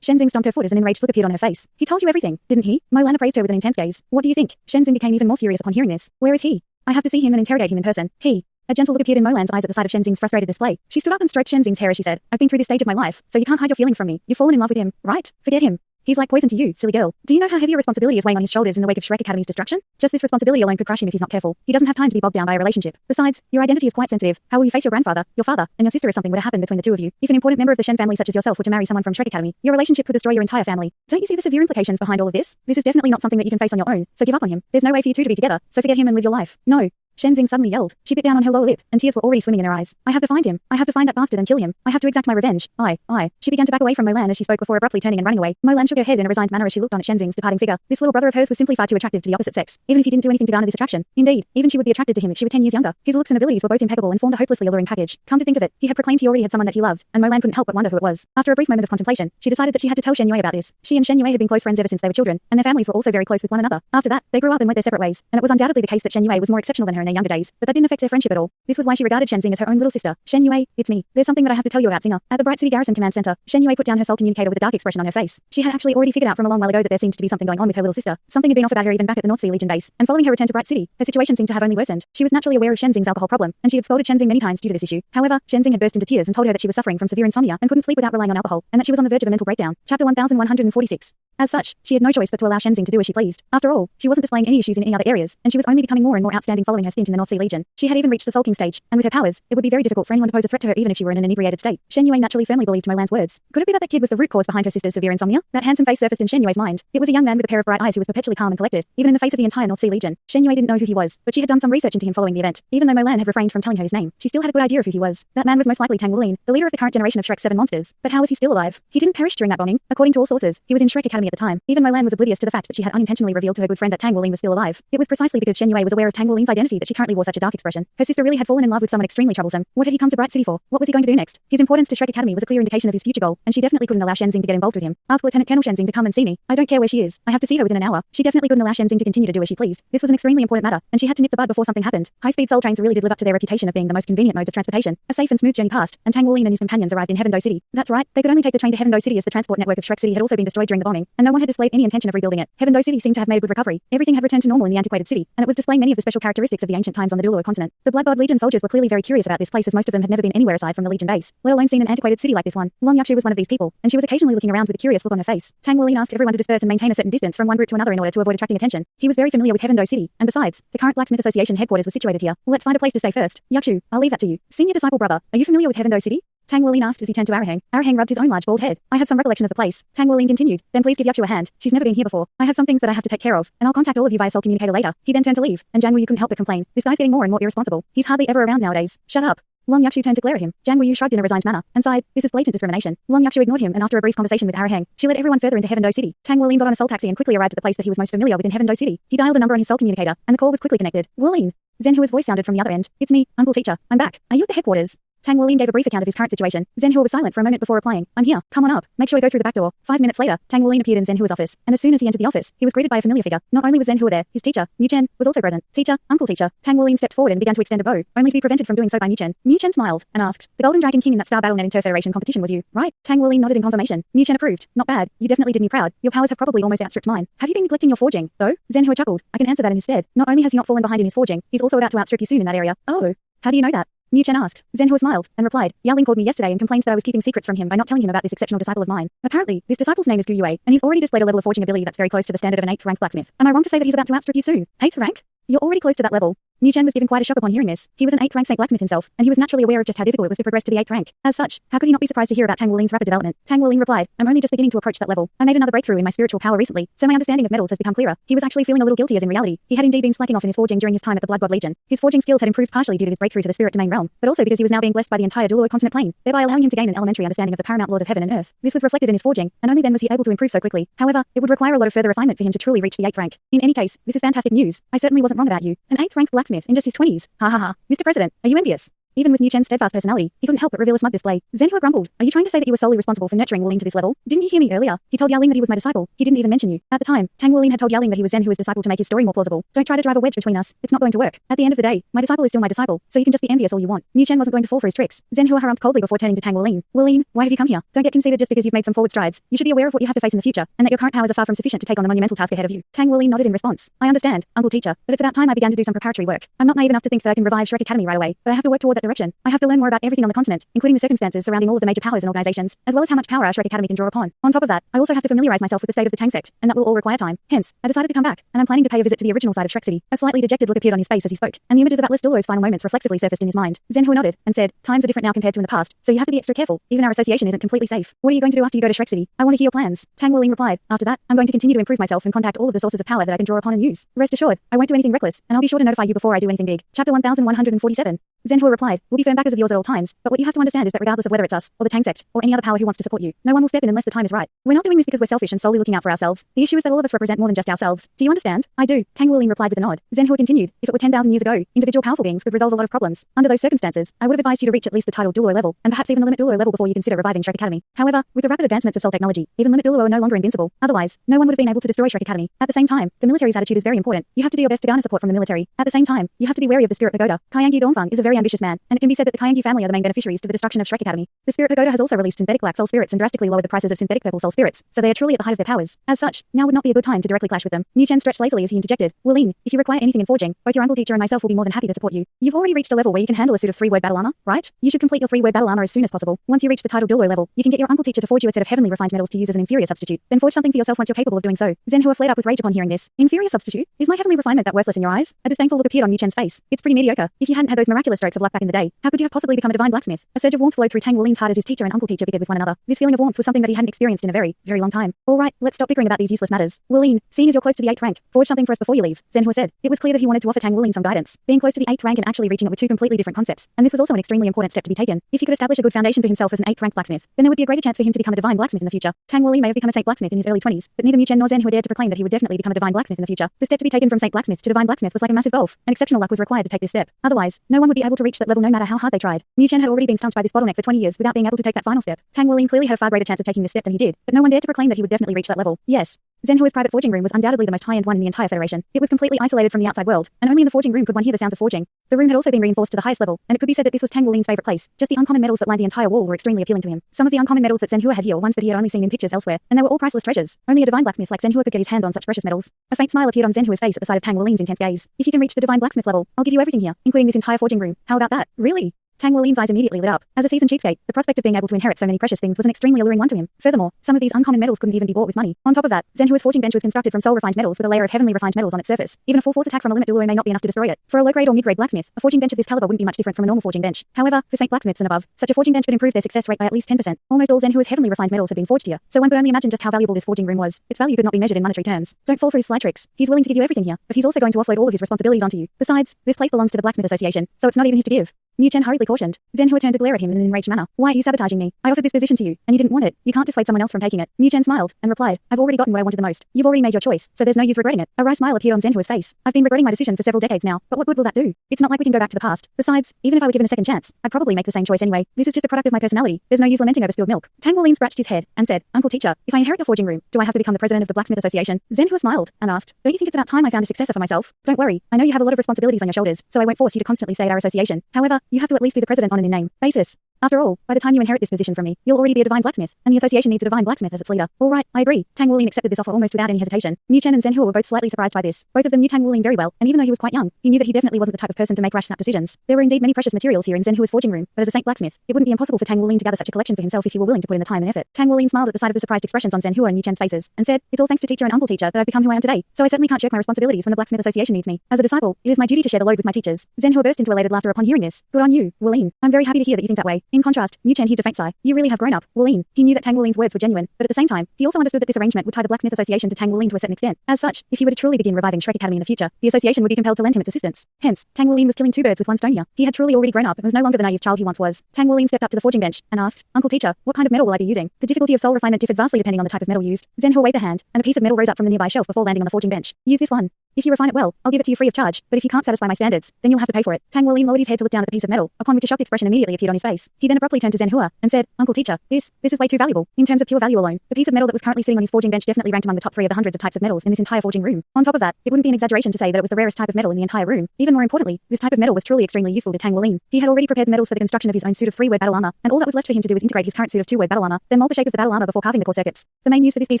Shenzing stomped her foot as an enraged look appeared on her face. He told you everything, didn't he? Mo Lan appraised her with an intense gaze. What do you think? Shenzing became even more furious upon hearing this. Where is he? I have to see him and interrogate him in person. A gentle look appeared in Mo Lan's eyes at the sight of Shenzing's frustrated display. She stood up and stroked Shenzing's hair as she said, I've been through this stage of my life, so you can't hide your feelings from me. You've fallen in love with him, right? Forget him. He's like poison to you, silly girl. Do you know how heavy a responsibility is weighing on his shoulders in the wake of Shrek Academy's destruction? Just this responsibility alone could crush him if he's not careful. He doesn't have time to be bogged down by a relationship. Besides, your identity is quite sensitive. How will you face your grandfather, your father, and your sister if something were to happen between the two of you? If an important member of the Shen family such as yourself were to marry someone from Shrek Academy, your relationship could destroy your entire family. Don't you see the severe implications behind all of this? This is definitely not something that you can face on your own, so give up on him. There's no way for you two to be together, so forget him and live your life. No. Shenzing suddenly yelled. She bit down on her lower lip, and tears were already swimming in her eyes. I have to find him. I have to find that bastard and kill him. I have to exact my revenge. I. She began to back away from Mo Lan as she spoke before abruptly turning and running away. Mo Lan shook her head in a resigned manner as she looked on at Shenzing's departing figure. This little brother of hers was simply far too attractive to the opposite sex, even if he didn't do anything to garner this attraction. Indeed, even she would be attracted to him if she were 10 years younger. His looks and abilities were both impeccable and formed a hopelessly alluring package. Come to think of it, he had proclaimed he already had someone that he loved, and Mo Lan couldn't help but wonder who it was. After a brief moment of contemplation, she decided that she had to tell Shen Yue about this. She and Shen Yue had been close friends ever since they were children, and their families were also very close with one another. After that, they grew up and went their separate ways, and it was undoubtedly the case that Shen Yue was more exceptional than her in their younger days, but that didn't affect their friendship at all. This was why she regarded Shenzing as her own little sister. Shen Yue, it's me. There's something that I have to tell you about, Zinger. At the Bright City Garrison Command Center, Shen Yue put down her soul communicator with a dark expression on her face. She had actually already figured out from a long while ago that there seemed to be something going on with her little sister. Something had been off about her even back at the North Sea Legion base, and following her return to Bright City, her situation seemed to have only worsened. She was naturally aware of Shenzing's alcohol problem, and she had scolded Shenzing many times due to this issue. However, Shenzing had burst into tears and told her that she was suffering from severe insomnia and couldn't sleep without relying on alcohol, and that she was on the verge of a mental breakdown. Chapter 1146. As such, she had no choice but to allow Shenzing to do as she pleased. After all, she wasn't displaying any issues in any other areas, and she was only becoming more and more outstanding following her stint in the North Sea Legion. She had even reached the sulking stage, and with her powers, it would be very difficult for anyone to pose a threat to her even if she were in an inebriated state. Shen Yue naturally firmly believed Mo Lan's words. Could it be that kid was the root cause behind her sister's severe insomnia? That handsome face surfaced in Shen Yue's mind. It was a young man with a pair of bright eyes who was perpetually calm and collected, even in the face of the entire North Sea Legion. Shen Yue didn't know who he was, but she had done some research into him following the event. Even though Mo Lan had refrained from telling her his name, she still had a good idea of who he was. That man was most likely Tang Wulin, the leader of the current generation of Shrek's 7 monsters. But how was he still alive? He didn't perish during that bombing. According to all sources, he was in Shrek Academy at the time. Even Mo Lan was oblivious to the fact that she had unintentionally revealed to her good friend that Tang Wulin was still alive. It was precisely because Shen Yue was aware of Tang Wulin's identity that she currently wore such a dark expression. Her sister really had fallen in love with someone extremely troublesome. What had he come to Bright City for? What was he going to do next? His importance to Shrek Academy was a clear indication of his future goal, and she definitely couldn't allow Shenzing to get involved with him. Ask Lieutenant Colonel Shenzing to come and see me. I don't care where she is. I have to see her within an hour. She definitely couldn't allow Shenzing to continue to do as she pleased. This was an extremely important matter, and she had to nip the bud before something happened. High-speed soul trains really did live up to their reputation of being the most convenient modes of transportation. A safe and smooth journey passed, and Tang Wulin and his companions arrived in Heaveno City. That's right, they could only take the train to Heaveno City as the transport network of Shrek City had also been destroyed during the bombing, and no one had displayed any intention of rebuilding it. Heaveno City seemed to have made a good recovery. Everything had returned to normal in the antiquated city, and it was displaying many of the special characteristics of the ancient times on the Douluo continent. The Blood God Legion soldiers were clearly very curious about this place as most of them had never been anywhere aside from the Legion base, let alone seen an antiquated city like this one. Long Yakshu was one of these people, and she was occasionally looking around with a curious look on her face. Tang Wulin asked everyone to disperse and maintain a certain distance from one group to another in order to avoid attracting attention. He was very familiar with Heaveno City, and besides, the current Blacksmith Association headquarters was situated here. Let's find a place to stay first. Yakshu, I'll leave that to you. Senior disciple brother, are you familiar with Heaveno City? Tang Wuling asked as he turned to Arahang. Arahang rubbed his own large bald head. I have some recollection of the place. Tang Wuling continued. Then please give Yachu a hand. She's never been here before. I have some things that I have to take care of, and I'll contact all of you via cell communicator later. He then turned to leave, and Jiang Wuyu couldn't help but complain. This guy's getting more and more irresponsible. He's hardly ever around nowadays. Shut up. Long Yakshu turned to glare at him. Jiang Wuyu shrugged in a resigned manner and sighed. This is blatant discrimination. Long Yakshu ignored him, and after a brief conversation with Arahang, she led everyone further into Heaveno City. Tang Wuling got on a soul taxi and quickly arrived at the place that he was most familiar with in Heaveno City. He dialed a number on his soul communicator, and the call was quickly connected. Wuling. Zhenhua's voice sounded from the other end. It's me, Uncle Teacher. I'm back. Are you at the headquarters? Tang Wuling gave a brief account of his current situation. Zhenhua was silent for a moment before replying. I'm here. Come on up. Make sure we go through the back door. 5 minutes later, Tang Wuling appeared in Zhenhua's office, and as soon as he entered the office, he was greeted by a familiar figure. Not only was Zhenhua there, his teacher, Mu Chen, was also present. Teacher, Uncle Teacher. Tang Wuling stepped forward and began to extend a bow, only to be prevented from doing so by Mu Chen. Mu Chen smiled and asked, the Golden Dragon King in that Star Battle.net Interfederation competition was you, right? Tang Wuling nodded in confirmation. Mu Chen approved. Not bad. You definitely did me proud. Your powers have probably almost outstripped mine. Have you been neglecting your forging, though? Zhenhua chuckled. I can answer that in his stead. Not only has he not fallen behind in his forging, he's also about to outstrip you soon in that area. Oh. How do you know that? Mu Chen asked. Zhenhua smiled and replied, Yaling called me yesterday and complained that I was keeping secrets from him by not telling him about this exceptional disciple of mine. Apparently, this disciple's name is Gu Yue, and he's already displayed a level of forging ability that's very close to the standard of an 8th rank blacksmith. Am I wrong to say that he's about to outstrip you soon? 8th rank? You're already close to that level. Mu Chen was given quite a shock upon hearing this. He was an 8th rank Saint Blacksmith himself, and he was naturally aware of just how difficult it was to progress to the 8th rank. As such, how could he not be surprised to hear about Tang Wuling's rapid development? Tang Wuling replied, I'm only just beginning to approach that level. I made another breakthrough in my spiritual power recently, so my understanding of metals has become clearer. He was actually feeling a little guilty as in reality. He had indeed been slacking off in his forging during his time at the Blood God Legion. His forging skills had improved partially due to his breakthrough to the spirit domain realm, but also because he was now being blessed by the entire Douluo continent plane, thereby allowing him to gain an elementary understanding of the paramount laws of heaven and earth. This was reflected in his forging, and only then was he able to improve so quickly. However, it would require a lot of further refinement for him to truly reach the 8th rank. In any case, this is fantastic news. I certainly wasn't wrong about you. An 8th rank blacksmith in just his 20s. Ha ha ha. Mr. President, are you envious? Even with Mu Chen's steadfast personality, he couldn't help but reveal a smug display. Zhenhua grumbled. Are you trying to say that you were solely responsible for nurturing Wuling to this level? Didn't you hear me earlier? He told Yaling that he was my disciple. He didn't even mention you. At the time, Tang Wuling had told Yaling that he was Zhenhua's disciple to make his story more plausible. Don't try to drive a wedge between us. It's not going to work. At the end of the day, my disciple is still my disciple, so you can just be envious all you want. Mu Chen wasn't going to fall for his tricks. Zhenhua harumphed coldly before turning to Tang Wuling. Wuling, why have you come here? Don't get conceited just because you've made some forward strides. You should be aware of what you have to face in the future, and that your current powers are far from sufficient to take on the monumental task ahead of you. Tang Wuling nodded in response. I understand, Uncle Teacher, but it's about time I began to do some preparatory work. I'm not naive enough to think that I can revive Shrek Academy right away, but I have to work toward that direction. I have to learn more about everything on the continent, including the circumstances surrounding all of the major powers and organizations, as well as how much power our Shrek Academy can draw upon. On top of that, I also have to familiarize myself with the state of the Tang sect, and that will all require time. Hence, I decided to come back, and I'm planning to pay a visit to the original side of Shrek City. A slightly dejected look appeared on his face as he spoke, and the images of Atlas Douluo's final moments reflexively surfaced in his mind. Zhenhua nodded and said, times are different now compared to in the past, so you have to be extra careful. Even our association isn't completely safe. What are you going to do after you go to Shrek City? I want to hear your plans. Tang Wuling replied. After that, I'm going to continue to improve myself and contact all of the sources of power that I can draw upon and use. Rest assured, I won't do anything reckless, and I'll be sure to notify you before I do anything big. Chapter 1147. Zhenhua replied, we'll be firm backers of yours at all times, but what you have to understand is that regardless of whether it's us, or the Tang sect, or any other power who wants to support you, no one will step in unless the time is right. We're not doing this because we're selfish and solely looking out for ourselves. The issue is that all of us represent more than just ourselves. Do you understand? I do. Tang Wuling replied with a nod. Zhenhua continued, if it were 10,000 years ago, individual powerful beings could resolve a lot of problems. Under those circumstances, I would have advised you to reach at least the title Douluo level, and perhaps even the limit Douluo level before you consider reviving Shrek Academy. However, with the rapid advancements of soul technology, even limit Douluo are no longer invincible. Otherwise, no one would have been able to destroy Shrek Academy. At the same time, the military's attitude is very important. You have to do your best to garner support from the military. At the same time, you have to be wary of the Spirit Pagoda. Kaiyangi Dongfang is a very ambitious man, and it can be said that the Kaiyangi family are the main beneficiaries to the destruction of Shrek Academy. The Spirit Pagoda has also released synthetic black soul spirits and drastically lowered the prices of synthetic purple soul spirits, so they are truly at the height of their powers. As such, now would not be a good time to directly clash with them. Mu Chen stretched lazily as he interjected. Wuling, if you require anything in forging, both your Uncle Teacher and myself will be more than happy to support you. You've already reached a level where you can handle a suit of 3-word battle armor, right? You should complete your 3-word battle armor as soon as possible. Once you reach the title Douluo level, you can get your Uncle Teacher to forge you a set of heavenly refined metals to use as an inferior substitute. Then forge something for yourself once you're capable of doing so. Zhenhua flared up with rage upon hearing this. Inferior substitute? Is my heavenly refinement that worthless in your eyes? A disdainful look appeared on Mu Chen's face. It's pretty mediocre. If you hadn't had those miraculous strokes of luck back in the day, how could you have possibly become a divine blacksmith? A surge of warmth flowed through Tang Wuling's heart as his teacher and Uncle Teacher bickered with one another. This feeling of warmth was something that he hadn't experienced in a very, very long time. All right, let's stop bickering about these useless matters. Wuling, seeing as you're close to the 8th rank, forge something for us before you leave, Zhenhua said. It was clear that he wanted to offer Tang Wuling some guidance. Being close to the 8th rank and actually reaching it were two completely different concepts, and this was also an extremely important step to be taken. If he could establish a good foundation for himself as an 8th rank blacksmith, then there would be a greater chance for him to become a divine blacksmith in the future. Tang Wuling may have become a saint blacksmith in his early 20s, but neither Mu Chen nor Zhenhua dared to proclaim that he would definitely become a divine blacksmith in the future. The step to be taken from saint blacksmith to divine blacksmith was like a massive gulf, and exceptional luck was required to take this step. Otherwise, no one would be able to reach that level no matter how hard they tried. Mu Chen had already been stumped by this bottleneck for 20 years without being able to take that final step. Tang Wuling clearly had a far greater chance of taking this step than he did, but no one dared to proclaim that he would definitely reach that level. Yes. Zhenhua's private forging room was undoubtedly the most high-end one in the entire Federation. It was completely isolated from the outside world, and only in the forging room could one hear the sounds of forging. The room had also been reinforced to the highest level, and it could be said that this was Tang Wuling's favorite place. Just the uncommon metals that lined the entire wall were extremely appealing to him. Some of the uncommon metals that Zhenhua had here were ones that he had only seen in pictures elsewhere, and they were all priceless treasures. Only a divine blacksmith like Zhenhua could get his hands on such precious metals. A faint smile appeared on Zhenhua's face at the sight of Tang Wuling's intense gaze. If you can reach the divine blacksmith level, I'll give you everything here, including this entire forging room. How about that? Really? Tang Wulin's eyes immediately lit up. As a seasoned cheapskate, the prospect of being able to inherit so many precious things was an extremely alluring one to him. Furthermore, some of these uncommon metals couldn't even be bought with money. On top of that, Zhenhua's forging bench was constructed from soul-refined metals with a layer of heavenly refined metals on its surface. Even a full force attack from a limit Douluo may not be enough to destroy it. For a low-grade or mid-grade blacksmith, a forging bench of this caliber wouldn't be much different from a normal forging bench. However, for Saint blacksmiths and above, such a forging bench could improve their success rate by at least 10%. Almost all Zhenhua's heavenly refined metals had been forged here, so one could only imagine just how valuable this forging room was. Its value could not be measured in monetary terms. Don't fall for his sly tricks. He's willing to give you everything here, but he's also going to offload all of his responsibilities onto you. Besides, this place belongs to the Blacksmith Association, so it's not even his to give. Mu Chen hurriedly cautioned. Zhenhua turned to glare at him in an enraged manner. Why are you sabotaging me? I offered this position to you, and you didn't want it. You can't dissuade someone else from taking it. Mu Chen smiled, and replied, I've already gotten what I wanted the most. You've already made your choice, so there's no use regretting it. A wry smile appeared on Zhenhua's face. I've been regretting my decision for several decades now, but what good will that do? It's not like we can go back to the past. Besides, even if I were given a second chance, I'd probably make the same choice anyway. This is just a product of my personality. There's no use lamenting over spilled milk. Tang Wulin scratched his head, and said, Uncle Teacher, if I inherit your forging room, do I have to become the president of the Blacksmith Association? Zhenhua smiled, and asked, Don't you think it's about time I found a successor for myself? Don't worry, I know you have a lot of responsibilities on your shoulders, so I won't force you to constantly stay at our association. However, you have to at least be the president on an in-name basis. After all, by the time you inherit this position from me, you'll already be a divine blacksmith, and the association needs a divine blacksmith as its leader. All right, I agree. Tang Wulin accepted this offer almost without any hesitation. Mu Chen and Zhenhua were both slightly surprised by this. Both of them knew Tang Wulin very well, and even though he was quite young, he knew that he definitely wasn't the type of person to make rash snap decisions. There were indeed many precious materials here in Zhenhua's forging room, but as a saint blacksmith, it wouldn't be impossible for Tang Wulin to gather such a collection for himself if he were willing to put in the time and effort. Tang Wulin smiled at the sight of the surprised expressions on Zhenhua and Mu Chen's faces, and said, It's all thanks to teacher and uncle teacher that I've become who I am today, so I certainly can't shirk my responsibilities when the Blacksmith Association needs me. As a disciple, it is my duty to share the load with my teachers. Zhenhua burst into elated laughter upon hearing this. Good on you, Wulin. I'm very happy to hear that you think that way. In contrast, Mu Chen heaved a faint sigh. You really have grown up, Wulin. He knew that Tang Wulin's words were genuine, but at the same time, he also understood that this arrangement would tie the Blacksmith Association to Tang Wulin to a certain extent. As such, if he were to truly begin reviving Shrek Academy in the future, the association would be compelled to lend him its assistance. Hence, Tang Wulin was killing two birds with one stone here. He had truly already grown up and was no longer the naive child he once was. Tang Wulin stepped up to the forging bench and asked, Uncle Teacher, what kind of metal will I be using? The difficulty of soul refinement differed vastly depending on the type of metal used. Zhenhua waved a hand, and a piece of metal rose up from the nearby shelf before landing on the forging bench. Use this one. If you refine it well, I'll give it to you free of charge, but if you can't satisfy my standards, then you'll have to pay for it. Tang Wulin lowered his head to look down at the piece of metal, upon which a shocked expression immediately appeared on his face. He then abruptly turned to Zhenhua and said, Uncle Teacher, this is way too valuable. In terms of pure value alone, the piece of metal that was currently sitting on his forging bench definitely ranked among the top 3 of the hundreds of types of metals in this entire forging room. On top of that, it wouldn't be an exaggeration to say that it was the rarest type of metal in the entire room. Even more importantly, this type of metal was truly extremely useful to Tang Wulin. He had already prepared the metals for the construction of his own suit of 3-word battle armor, and all that was left for him to do was integrate his current suit of 2-word battle armor, then mold the shape of the battle armor before carving the core circuits. The main use for this piece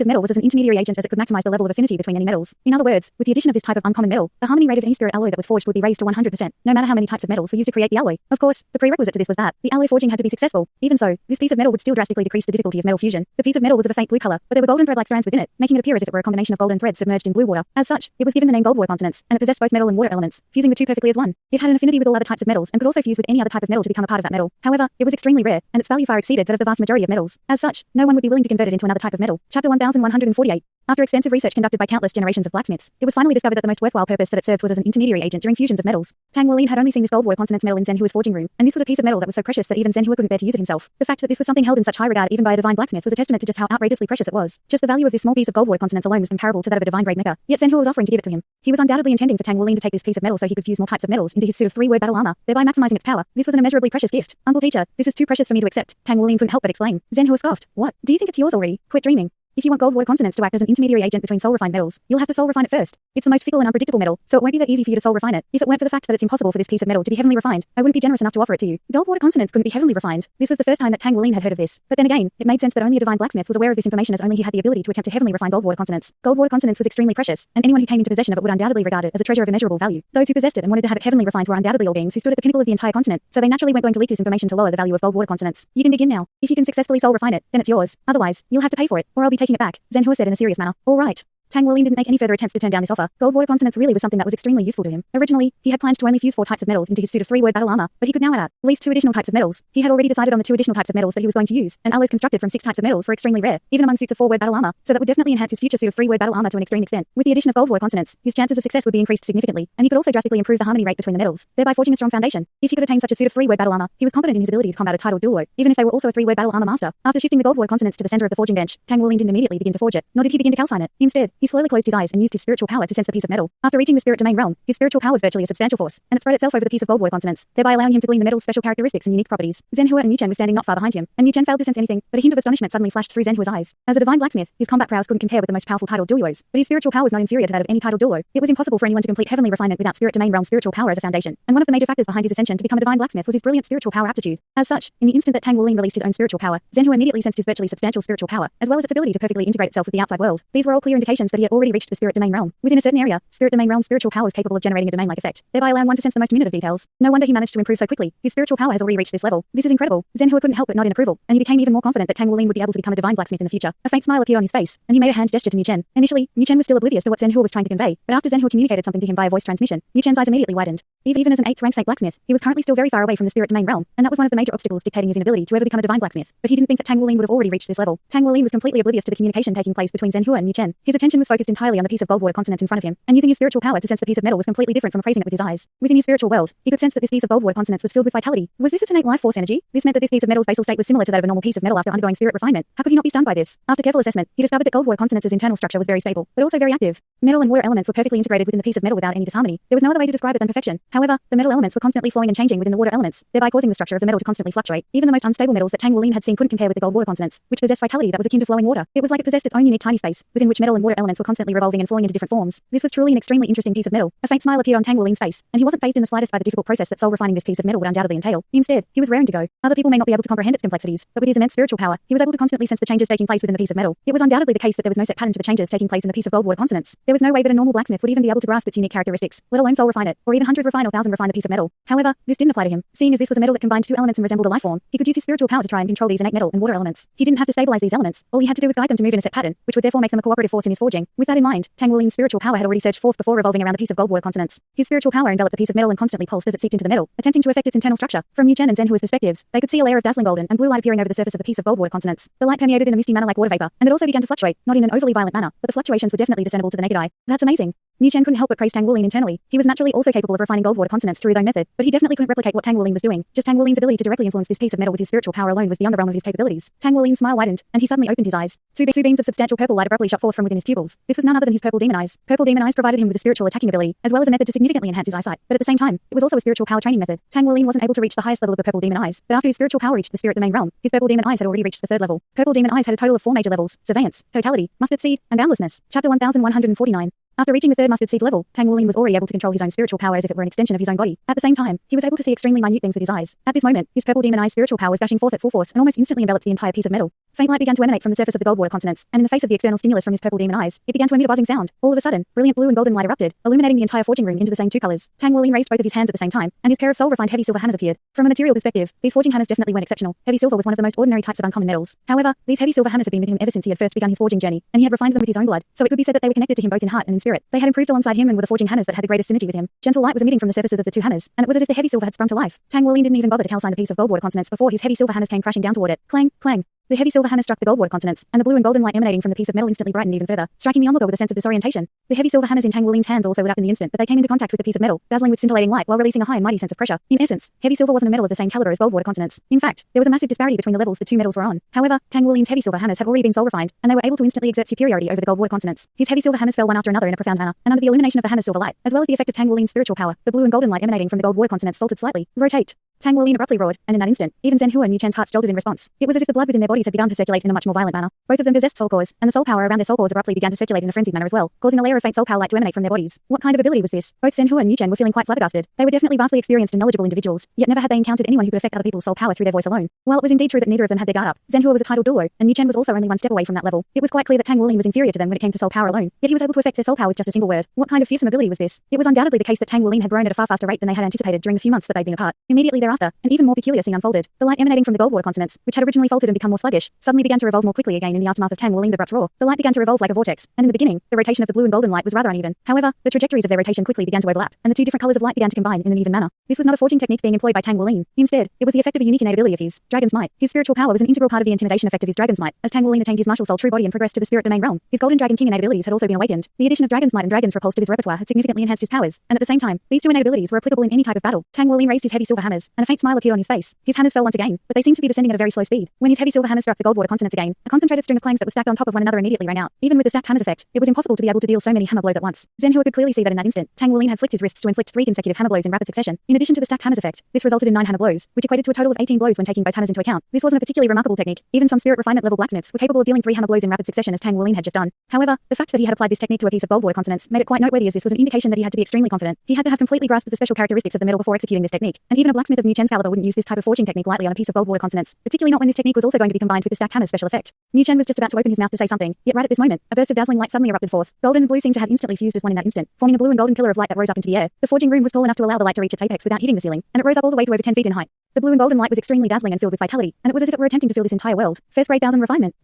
of metal was as an intermediary agent, as it could maximize the level of affinity between any metals. In other words, with the addition of this type of uncommon metal, the harmony rate of any spirit alloy that was forged would be raised to 100%, no matter how many types of metals were used to create the alloy. Of course, the prerequisite to this was that the alloy forging had to be successful. Even so, this piece of metal would still drastically decrease the difficulty of metal fusion. The piece of metal was of a faint blue color, but there were golden thread-like strands within it, making it appear as if it were a combination of golden threads submerged in blue water. As such, it was given the name gold water consonance, and it possessed both metal and water elements, fusing the two perfectly as one. It had an affinity with all other types of metals, and could also fuse with any other type of metal to become a part of that metal. However, it was extremely rare, and its value far exceeded that of the vast majority of metals. As such, no one would be willing to convert it into another type of metal. Chapter 1148. After extensive research conducted by countless generations of blacksmiths, it was finally discovered that the most worthwhile purpose that it served was as an intermediary agent during fusions of metals. Tang Wulin had only seen this gold water consonance metal in Zhenhua's forging room, and this was a piece of metal that was so precious that even Zhenhua couldn't bear to use it himself. The fact that this was something held in such high regard even by a divine blacksmith was a testament to just how outrageously precious it was. Just the value of this small piece of gold water consonance alone was comparable to that of a divine grade mecha. Yet Zhenhua was offering to give it to him. He was undoubtedly intending for Tang Wulin to take this piece of metal so he could fuse more types of metals into his suit of 3-word battle armor, thereby maximizing its power. This was an immeasurably precious gift. Uncle Teacher, this is too precious for me to accept. Tang Wulin couldn't help but exclaim. Zhenhua scoffed. What? Do you think it's yours already? Quit dreaming. If you want gold water consonance to act as an intermediary agent between soul refined metals, you'll have to soul refine it first. It's the most fickle and unpredictable metal, so it won't be that easy for you to soul refine it. If it weren't for the fact that it's impossible for this piece of metal to be heavenly refined, I wouldn't be generous enough to offer it to you. Gold water consonance couldn't be heavenly refined. This was the first time that Tang Wulin had heard of this. But then again, it made sense that only a divine blacksmith was aware of this information, as only he had the ability to attempt to heavenly refine gold water consonance. Gold water consonance was extremely precious, and anyone who came into possession of it would undoubtedly regard it as a treasure of immeasurable value. Those who possessed it and wanted to have it heavenly refined were undoubtedly all beings who stood at the pinnacle of the entire continent, so they naturally weren't going to leak this information to lower the value of gold water consonance. You can begin now. If you can successfully soul refine it, then it's yours. Otherwise, you'll have to pay for it, or I'll be taking it back, Zhenhua said in a serious manner. All right. Tang Wulin didn't make any further attempts to turn down this offer. Gold water consonance really was something that was extremely useful to him. Originally, he had planned to only fuse 4 types of metals into his suit of 3-word battle armor, but he could now add at least 2 additional types of metals. He had already decided on the 2 additional types of metals that he was going to use, and alloys constructed from 6 types of metals were extremely rare, even among suits of 4-word battle armor, so that would definitely enhance his future suit of 3-word battle armor to an extreme extent. With the addition of gold water consonance, his chances of success would be increased significantly, and he could also drastically improve the harmony rate between the metals, thereby forging a strong foundation. If he could attain such a suit of 3-word battle armor, he was confident in his ability to combat a titled Douluo, even if they were also a 3-word battle armor master. After shifting the gold water consonance to the center of the forging bench, Tang Wulin didn't immediately begin to forge it, nor did he begin to calcine it. Instead, he slowly closed his eyes and used his spiritual power to sense the piece of metal. After reaching the spirit domain realm, his spiritual power was virtually a substantial force, and it spread itself over the piece of gold water consonance, thereby allowing him to glean the metal's special characteristics and unique properties. Zhenhua and Mu Chen were standing not far behind him, and Mu Chen failed to sense anything, but a hint of astonishment suddenly flashed through Zhenhua's eyes. As a divine blacksmith, his combat prowess couldn't compare with the most powerful titled Douluos, but his spiritual power was not inferior to that of any titled Douluo. It was impossible for anyone to complete heavenly refinement without spirit domain realm spiritual power as a foundation, and one of the major factors behind his ascension to become a divine blacksmith was his brilliant spiritual power aptitude. As such, in the instant that Tang Wulin released his own spiritual power, Zhenhua immediately sensed his virtually substantial spiritual power, as well as its ability to perfectly integrate itself with the outside world. These were all clear indications confidence that he had already reached the spirit domain realm. Within a certain area, spirit domain realm spiritual power is capable of generating a domain-like effect, thereby allowing one to sense the most minute of details. No wonder he managed to improve so quickly. His spiritual power has already reached this level. This is incredible. Zhenhua couldn't help but nod in approval, and he became even more confident that Tang Wulin would be able to become a divine blacksmith in the future. A faint smile appeared on his face, and he made a hand gesture to Mu Chen. Initially, Mu Chen was still oblivious to what Zhenhua was trying to convey, but after Zhenhua communicated something to him via voice transmission, Mu Chen's eyes immediately widened. Even as an 8th rank saint blacksmith, he was currently still very far away from the spirit domain realm, and that was one of the major obstacles dictating his inability to ever become a divine blacksmith. But he didn't think that Tang Wulin would have already reached this level. Tang Wulin was completely oblivious to the communication taking place between Zhenhua and Mu Chen. His attention was focused entirely on the piece of gold water consonance in front of him, and using his spiritual power to sense the piece of metal was completely different from appraising it with his eyes. Within his spiritual world, he could sense that this piece of gold water consonance was filled with vitality. Was this its innate life force energy? This meant that this piece of metal's basal state was similar to that of a normal piece of metal after undergoing spirit refinement. How could he not be stunned by this? After careful assessment, he discovered that gold water consonance's internal structure was very stable, but also very active. Metal and water elements were perfectly integrated within the piece of metal without any disharmony. There was no other way to describe it than perfection. However, the metal elements were constantly flowing and changing within the water elements, thereby causing the structure of the metal to constantly fluctuate. Even the most unstable metals that Tang Wulin had seen couldn't compare with the gold water consonance, which possessed vitality that was akin to flowing water. It was like it possessed its own unique tiny space, within which metal and water elements were constantly revolving and flowing into different forms. This was truly an extremely interesting piece of metal. A faint smile appeared on Tang Wulin's face, and he wasn't fazed in the slightest by the difficult process that soul refining this piece of metal would undoubtedly entail. Instead, he was raring to go. Other people may not be able to comprehend its complexities, but with his immense spiritual power, he was able to constantly sense the changes taking place within the piece of metal. It was undoubtedly the case that there was no set pattern to the changes taking place in the piece of gold water consonance. There was no way that a normal blacksmith would even be able to grasp its unique characteristics, let alone soul refine it, or even 100 refine or 1000 refine the piece of metal. However, this didn't apply to him. Seeing as this was a metal that combined two elements and resembled a life form, he could use his spiritual power to try and control these innate metal and water elements. He didn't have to stabilize these elements. All he had to do was guide them to move in a set pattern, which would therefore make them a cooperative force in his forging. With that in mind, Tang Wulin's spiritual power had already surged forth before revolving around the piece of gold water consonance. His spiritual power enveloped the piece of metal and constantly pulsed as it seeped into the metal, attempting to affect its internal structure. From Mu Chen and Zhenhua's perspectives, they could see a layer of dazzling golden and blue light appearing over the surface of the piece of gold water consonance. The light permeated in a misty manner like water vapor, and it also began to fluctuate, not in an overly violent manner, but the fluctuations were definitely discernible to the naked eye. That's amazing. Mu Chen couldn't help but praise Tang Wulin internally. He was naturally also capable of refining gold water consonance through his own method, but he definitely couldn't replicate what Tang Wulin was doing. Just Tang Wulin's ability to directly influence this piece of metal with his spiritual power alone was beyond the realm of his capabilities. Tang Wulin's smile widened, and he suddenly opened his eyes. Two beams of substantial purple light abruptly shot forth from within his pupils. This was none other than his purple demon eyes. Purple demon eyes provided him with a spiritual attacking ability, as well as a method to significantly enhance his eyesight. But at the same time, it was also a spiritual power training method. Tang Wulin wasn't able to reach the highest level of the purple demon eyes, but after his spiritual power reached the spirit domain realm, his purple demon eyes had already reached the 3rd level. Purple demon eyes had a total of 4 major levels: surveillance, totality, mustard seed, and boundlessness. Chapter 1149. After reaching the 3rd mustard seed level, Tang Wulin was already able to control his own spiritual power as if it were an extension of his own body. At the same time, he was able to see extremely minute things with his eyes. At this moment, his purple demon eye's spiritual power was gushing forth at full force and almost instantly enveloped the entire piece of metal. Faint light began to emanate from the surface of the gold water consonance, and in the face of the external stimulus from his purple demon eyes, it began to emit a buzzing sound. All of a sudden, brilliant blue and golden light erupted, illuminating the entire forging room into the same 2 colors. Tang Wulin raised both of his hands at the same time, and his pair of soul-refined heavy silver hammers appeared. From a material perspective, these forging hammers definitely weren't exceptional. Heavy silver was one of the most ordinary types of uncommon metals. However, these heavy silver hammers had been with him ever since he had first begun his forging journey, and he had refined them with his own blood, so it could be said that they were connected to him both in heart and in spirit. They had improved alongside him and were the forging hammers that had the greatest synergy with him. Gentle light was emitting from the surfaces of the 2 hammers, and it was as if the heavy silver had sprung to life. Tang Wulin didn't even bother to calcine the piece of gold water consonance before his heavy silver hammers came crashing down toward it. Clang, clang. The heavy silver hammer struck the gold water consonance, and the blue and golden light emanating from the piece of metal instantly brightened even further, striking the onlooker with a sense of disorientation. The heavy silver hammers in Tang Wulin's hands also lit up in the instant that they came into contact with the piece of metal, dazzling with scintillating light while releasing a high and mighty sense of pressure. In essence, heavy silver wasn't a metal of the same caliber as gold water consonance. In fact, there was a massive disparity between the levels the 2 metals were on. However, Tang Wulin's heavy silver hammers had already been soul refined, and they were able to instantly exert superiority over the gold water consonance. His heavy silver hammers fell one after another in a profound manner, and under the illumination of the hammer's silver light, as well as the effect of Tang Wulin's spiritual power, the blue and golden light emanating from the gold water consonance faltered slightly. Rotate. Tang Wulin abruptly roared, and in that instant, even Zhenhua and Mu Chen's hearts jolted in response. It was as if the blood within their bodies had begun to circulate in a much more violent manner. Both of them possessed soul cores, and the soul power around their soul cores abruptly began to circulate in a frenzied manner as well, causing a layer of faint soul power light to emanate from their bodies. What kind of ability was this? Both Zhenhua and Mu Chen were feeling quite flabbergasted. They were definitely vastly experienced and knowledgeable individuals, yet never had they encountered anyone who could affect other people's soul power through their voice alone. While it was indeed true that neither of them had their guard up, Zhenhua was a titled Douluo, and Mu Chen was also only one step away from that level. It was quite clear that Tang Wulin was inferior to them when it came to soul power alone, yet he was able to affect their soul power with just a single word. What kind of fearsome ability was this? It was undoubtedly the case that Tang Wulin had grown at a far faster rate than they had anticipated during the few months that they'd been apart. Immediately thereafter, an even more peculiar scene unfolded. The light emanating from the gold water consonance, which had originally faltered and become more sluggish, suddenly began to revolve more quickly again in the aftermath of Tang Wulin's abrupt roar. The light began to revolve like a vortex, and in the beginning, the rotation of the blue and golden light was rather uneven. However, the trajectories of their rotation quickly began to overlap, and the 2 different colors of light began to combine in an even manner. This was not a forging technique being employed by Tang Wulin. Instead, it was the effect of a unique innate ability of his, Dragon's Might. His spiritual power was an integral part of the intimidation effect of his Dragon's Might. As Tang Wulin attained his martial soul true body and progressed to the spirit domain realm, his Golden Dragon King innate abilities had also been awakened. The addition of Dragon's Might and Dragon's Repulse to his repertoire had significantly enhanced his powers, and at the same time, these 2 innate abilities were applicable in any type of battle. Tang Wulin raised his heavy silver hammers, and a faint smile appeared on his face. His hammers fell once again, but they seemed to be descending at a very slow speed. When his heavy silver hammer struck the gold water consonance again, a concentrated string of clangs that was stacked on top of one another immediately rang out. Even with the stacked hammers effect, it was impossible to be able to deal so many hammer blows at once. Zhenhua could clearly see that in that instant, Tang Wulin had flicked his wrists to inflict 3 consecutive hammer blows in rapid succession. In addition to the stacked hammers effect, this resulted in 9 hammer blows, which equated to a total of 18 blows when taking both hammers into account. This wasn't a particularly remarkable technique. Even some spirit refinement level blacksmiths were capable of dealing 3 hammer blows in rapid succession as Tang Wulin had just done. However, the fact that he had applied this technique to a piece of gold water consonance made it quite noteworthy, as this was an indication that he had to be extremely confident. He had to have completely grasped the special characteristics of the metal before executing this technique, and even a blacksmith of Mu Chen's caliber wouldn't use this type of forging technique lightly on a piece of gold water consonance, particularly not when this technique was also going to be combined with the stacked hammer's special effect. Mu Chen was just about to open his mouth to say something, yet right at this moment, a burst of dazzling light suddenly erupted forth. Golden and blue seemed to have instantly fused as one in that instant, forming a blue and golden pillar of light that rose up into the air. The forging room was tall enough to allow the light to reach its apex without hitting the ceiling, and it rose up all the way to over 10 feet in height. The blue and golden light was extremely dazzling and filled with vitality, and it was as if it were attempting to fill this entire world. First grade thousand refinement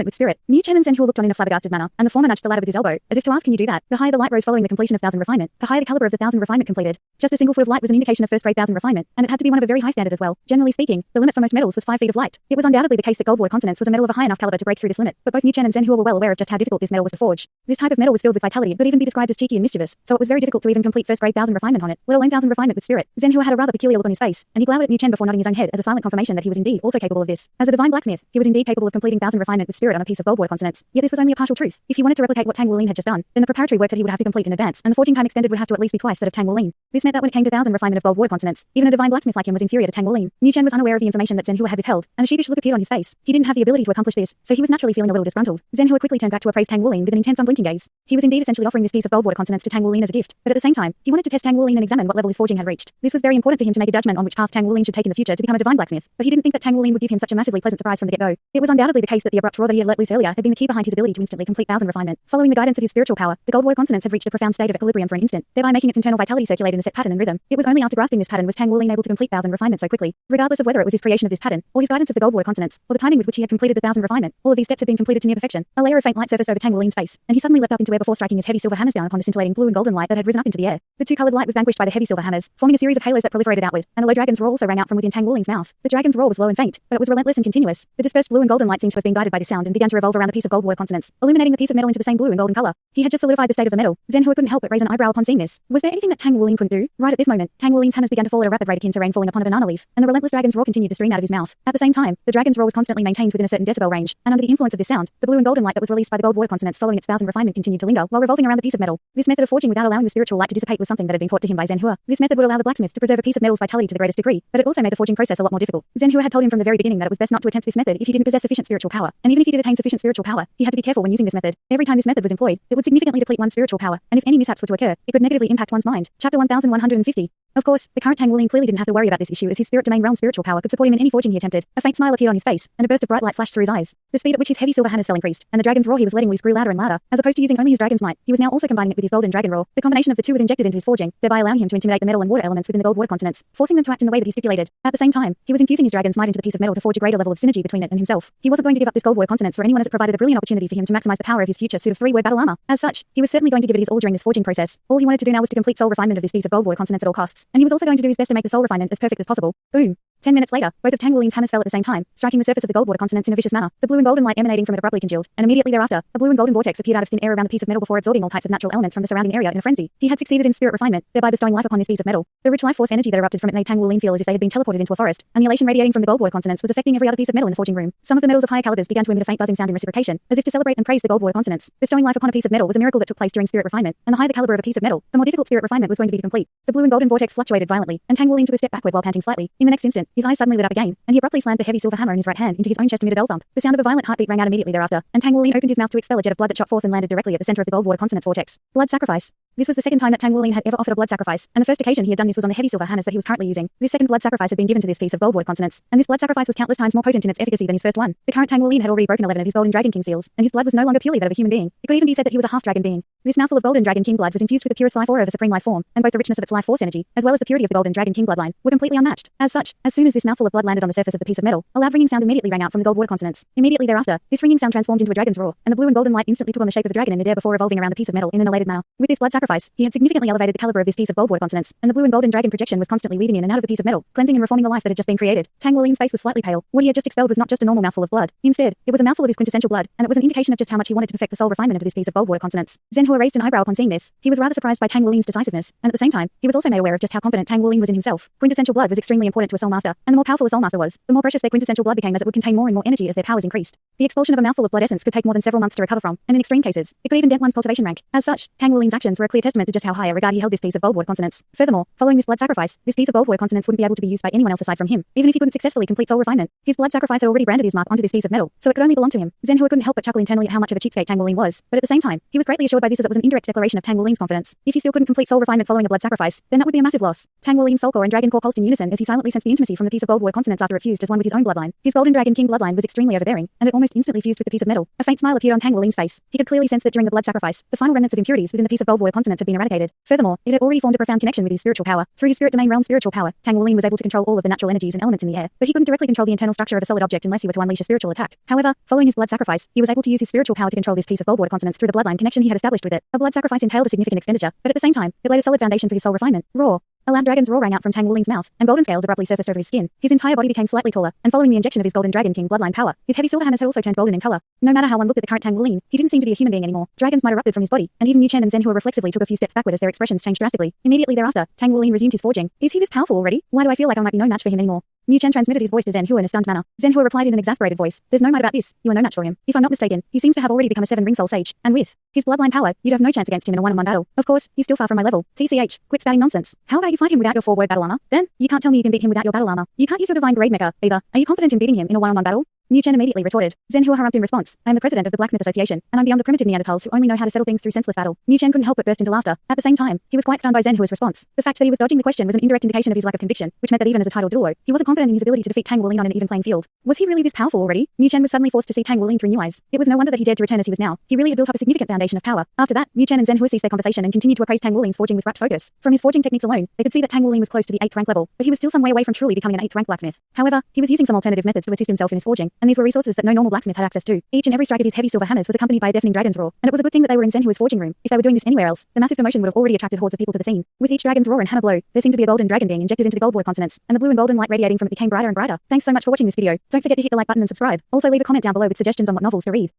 with spirit. Mu Chen and Zhenhua looked on in a flabbergasted manner, and the former nudged the latter with his elbow, as if to ask, can you do that? The higher the light rose following the completion of thousand refinement, the higher the caliber of the thousand refinement completed. Just a single foot of light was an indication of first grade thousand refinement, and it had to be one of a very high standard as well. Generally speaking, the limit for most metals was 5 feet of light. It was undoubtedly the case that gold water consonance was a metal of a high enough caliber to break through this limit, but both Mu Chen and Zhenhua were well aware of just how difficult this metal was to forge. This type of metal was filled with vitality and could even be described as cheeky and mischievous, so it was very difficult to even complete first grade thousand refinement on it, let alone thousand refinement with spirit. Zhenhua had a rather peculiar look on his face, and he glowered at Mu Chen before nodding his own head as a silent confirmation that he was indeed also capable of this. As a divine blacksmith, he was indeed capable of completing thousand refinement with spirit on a piece of gold water consonance, yet this was only a partial truth. If he wanted to replicate what Tang Wulin had just done, then the preparatory work that he would have to complete in advance, and the forging time expended would have to at least be twice that of Tang Wulin. This meant that when it came to thousand refinement of gold water consonance, even a divine blacksmith like him was inferior to Tang Wulin. Mu Chen was unaware of the information that Zhenhua had withheld, and a sheepish look appeared on his face. He didn't have the ability to accomplish this, so he was naturally feeling a little disgruntled. Zhenhua quickly turned back to appraise Tang Wulin with an intense unblinking gaze. He was indeed essentially offering this piece of gold water consonance to Tang Wulin as a gift, but at the same time, he wanted to test Tang Wulin and examine what level his forging had reached. This was very important for him to make a judgment on which path Tang Wulin should take in the future to become a divine blacksmith, but he didn't think that Tang Wulin would give him such a massively pleasant surprise from the get-go. It was undoubtedly the case that the abrupt roar that he had let loose earlier had been the key behind his ability to instantly complete thousand refinement. Following the guidance of his spiritual power, the gold water consonance had reached a profound state of equilibrium for an instant, thereby making its internal vitality circulate in a set pattern and rhythm. It was only after grasping this pattern was Tang Wulin able to complete thousand refinement so quickly. Regardless of whether it was his creation of this pattern, or his guidance of the gold water consonance, or the timing with which he had completed the thousand refinement, all of these steps had been completed to near perfection. A layer of faint light surfaced over Tang Wulin's face, and he suddenly leapt up into air before striking his heavy silver hammers down upon the scintillating blue and golden light that had risen up into the air. The two-colored light was vanquished by the heavy silver hammers, forming a series of halos that proliferated outward, and a low dragon's roar also rang out from within Tang Wulin's mouth. The dragon's roar was low and faint, but it was relentless and continuous. The dispersed blue and golden light seemed to have been guided by this sound and began to revolve around the piece of gold water consonance, illuminating the piece of metal into the same blue and golden color. He had just solidified the state of the metal. Zhenhua couldn't help but raise an eyebrow upon seeing this. Was there anything that Tang Wulin couldn't do? Right at this moment, Tang Wulin's hammers began to fall at a rapid rate akin to rain falling upon a banana leaf, and the relentless dragon's roar continued to stream out of his mouth. At the same time, the dragon's roar was constantly maintained within a certain decibel range, and under the influence of this sound, the blue and golden light that was released by the gold water consonance following its thousand refinement continued to linger while revolving around the piece of metal. This method of forging without allowing the spiritual light to dissipate was something that had been taught to him by Zhenhua. This method would allow the blacksmith to preserve a piece of metal's vitality to the greatest degree, but it also made the forging process a lot more difficult. Zhenhua had told him from the very beginning that it was best not to attempt this method if he didn't possess sufficient spiritual power, and even if he did attain sufficient spiritual power, he had to be careful when using this method. Every time this method was employed, it would significantly deplete one's spiritual power, and if any mishaps were to occur, it could negatively impact one's mind. Chapter 1150. Of course, the current Tang Wulin clearly didn't have to worry about this issue as his spirit domain realm spiritual power could support him in any forging he attempted. A faint smile appeared on his face, and a burst of bright light flashed through his eyes. The speed at which his heavy silver hammers fell increased, and the dragon's roar he was letting loose grew louder and louder. As opposed to using only his dragon's might, he was now also combining it with his golden dragon roar. The combination of the two was injected into his forging, thereby allowing him to intimidate the metal and water elements within the gold water consonance, forcing them to act in the way that he stipulated. At the same time, he was infusing his dragon's might into the piece of metal to forge a greater level of synergy between it and himself. He wasn't going to give up this gold water consonance for anyone as it provided a brilliant opportunity for him to maximize the power of his future suit of three-word battle armor. As such, he was certainly going to give it his all during this forging process. All he wanted to do now was to complete soul refinement of this piece of gold water consonance at all costs, and he was also going to do his best to make the soul refinement as perfect as possible. Boom. 10 minutes later, both of Tang Wulin's hammers fell at the same time, striking the surface of the gold water consonance in a vicious manner. The blue and golden light emanating from it abruptly congealed, and immediately thereafter, a blue and golden vortex appeared out of thin air around the piece of metal before absorbing all types of natural elements from the surrounding area in a frenzy. He had succeeded in spirit refinement, thereby bestowing life upon this piece of metal. The rich life force energy that erupted from it made Tang Wulin feel as if they had been teleported into a forest, and the elation radiating from the gold water consonance was affecting every other piece of metal in the forging room. Some of the metals of higher calibers began to emit a faint buzzing sound in reciprocation, as if to celebrate and praise the gold water consonance. Bestowing life upon a piece of metal was a miracle that took place during spirit refinement, and the higher the caliber of a piece of metal, the more difficult spirit refinement was going to be to complete. The blue and golden vortex fluctuated violently, and Tang Wulin took a step backward while panting slightly. In the next instant, his eyes suddenly lit up again, and he abruptly slammed the heavy silver hammer in his right hand into his own chest amid a dull thump. The sound of a violent heartbeat rang out immediately thereafter, and Tang Wulin opened his mouth to expel a jet of blood that shot forth and landed directly at the center of the gold water consonance vortex. Blood sacrifice. This was the second time that Tang Wulin had ever offered a blood sacrifice, and the first occasion he had done this was on the heavy silver hammers that he was currently using. This second blood sacrifice had been given to this piece of gold water consonance, and this blood sacrifice was countless times more potent in its efficacy than his first one. The current Tang Wulin had already broken 11 of his golden dragon king seals, and his blood was no longer purely that of a human being. It could even be said that he was a half-dragon being. This mouthful of golden dragon king blood was infused with the purest life aura of the supreme life form, and both the richness of its life force energy, as well as the purity of the golden dragon king bloodline, were completely unmatched. As such, as soon as this mouthful of blood landed on the surface of the piece of metal, a loud ringing sound immediately rang out from the gold water consonance. Immediately thereafter, this ringing sound transformed into a dragon's roar, and the blue and golden light instantly took on the shape of a dragon in midair before revolving around the piece of metal in an elated manner. With this blood sacrifice, he had significantly elevated the caliber of this piece of gold water consonance, and the blue and golden dragon projection was constantly weaving in and out of the piece of metal, cleansing and reforming the life that had just been created. Tang Wulin's face was slightly pale. What he had just expelled was not just a normal mouthful of blood. Instead, it was a mouthful of his quintessential blood, and it was an indication of just how much he wanted to perfect the soul refinement of this piece of gold water consonance. Zhenhua raised an eyebrow upon seeing this. He was rather surprised by Tang Wulin's decisiveness, and at the same time, he was also made aware of just how confident Tang Wulin was in himself. Quintessential blood was extremely important to a soul master, and the more powerful a soul master was, the more precious their quintessential blood became as it would contain more and more energy as their powers increased. The expulsion of a mouthful of blood essence could take more than several months to recover from, and in extreme cases, it could even dent one's cultivation rank. As such, Tang Wuling's actions were a clear testament to just how high a regard he held this piece of gold word consonance. Furthermore, following this blood sacrifice, this piece of gold word consonance wouldn't be able to be used by anyone else aside from him, even if he couldn't successfully complete soul refinement. His blood sacrifice had already branded his mark onto this piece of metal, so it could only belong to him. Zhenhua couldn't help but chuckle internally at how much of a cheapskate Tang Wuling was, but at the same time, he was greatly assured by this as it was an indirect declaration of Tang Wuling's confidence. If he still couldn't complete soul refinement following a blood sacrifice, then that would be a massive loss. Tang Wuling's soul core and dragon core pulsed in unison as he silently sensed the intimacy from the piece of gold word consonance after it fused as one with his own bloodline. His golden dragon king bloodline was extremely overbearing, and it almost instantly fused with the piece of metal. A faint smile appeared on Tang Wuling's face. He could clearly sense that during the blood sacrifice, the final remnants of impurities within the piece of gold word consonance had been eradicated. Furthermore, it had already formed a profound connection with his spiritual power. Through his spirit domain realm spiritual power, Tang Wuling was able to control all of the natural energies and elements in the air, but he couldn't directly control the internal structure of a solid object unless he were to unleash a spiritual attack. However, following his blood sacrifice, he was able to use his spiritual power to control this piece of gold word consonance through the bloodline connection he had established with it. A blood sacrifice entailed a significant expenditure, but at the same time, it laid a solid foundation for his soul refinement. Roar. A loud dragon's roar rang out from Tang Wuling's mouth, and golden scales abruptly surfaced over his skin. His entire body became slightly taller, and following the injection of his golden dragon king bloodline power, his heavy silver hammers had also turned golden in color. No matter how one looked at the current Tang Wuling, he didn't seem to be a human being anymore. Dragons might erupted from his body, and even Yu Chen and Zhenhua reflexively took a few steps backward as their expressions changed drastically. Immediately thereafter, Tang Wuling resumed his forging. Is he this powerful already? Why do I feel like I might be no match for him anymore? Yu Chen transmitted his voice to Zhenhua in a stunned manner. Zhenhua replied in an exasperated voice, "There's no might about this. You are no match for him. If I'm not mistaken, he seems to have already become a 7-ring soul sage, and with his bloodline power, you'd have no chance against him in a one-on-one battle. Of course, he's still far from my level. TCH, quit spouting nonsense. How about you fight him without your 4-word battle armor? Then, you can't tell me you can beat him without your battle armor. You can't use your divine grade mecha, either. Are you confident in beating him in a one-on-one battle?" Yu Chen immediately retorted. Zhenhua harumphed in response. "I am the president of the Blacksmith Association, and I'm beyond the primitive Neanderthals who only know how to settle things through senseless battle." Yu Chen couldn't help but burst into laughter. At the same time, he was quite stunned by Zhenhua's response. The fact that he was dodging the question was an indirect indication of his lack of conviction, which meant that even as a titled Douluo, he wasn't confident in his ability to defeat Tang Wuling on an even playing field. Was he really this powerful already? Yu Chen was suddenly forced to see Tang Wuling through new eyes. It was no wonder that he dared to return as he was now. He really had built up a significant foundation of power. After that, Yu Chen and Zhenhua ceased their conversation and continued to appraise Tang Wuling's forging with rapt focus. From his forging techniques alone, they could see that Tang Wuling was close to the 8th rank level, but he was still some way away from truly becoming an 8th rank blacksmith. However, he was using some alternative methods to assist himself in his forging, and these were resources that no normal blacksmith had access to. Each and every strike of his heavy silver hammers was accompanied by a deafening dragon's roar, and it was a good thing that they were in Zhenhua's forging room. If they were doing this anywhere else, the massive commotion would have already attracted hordes of people to the scene. With each dragon's roar and hammer blow, there seemed to be a golden dragon being injected into the gold word consonance, and the blue and golden light radiating from it became brighter and brighter. Thanks so much for watching this video. Don't forget to hit the like button and subscribe. Also leave a comment down below with suggestions on what novels to read.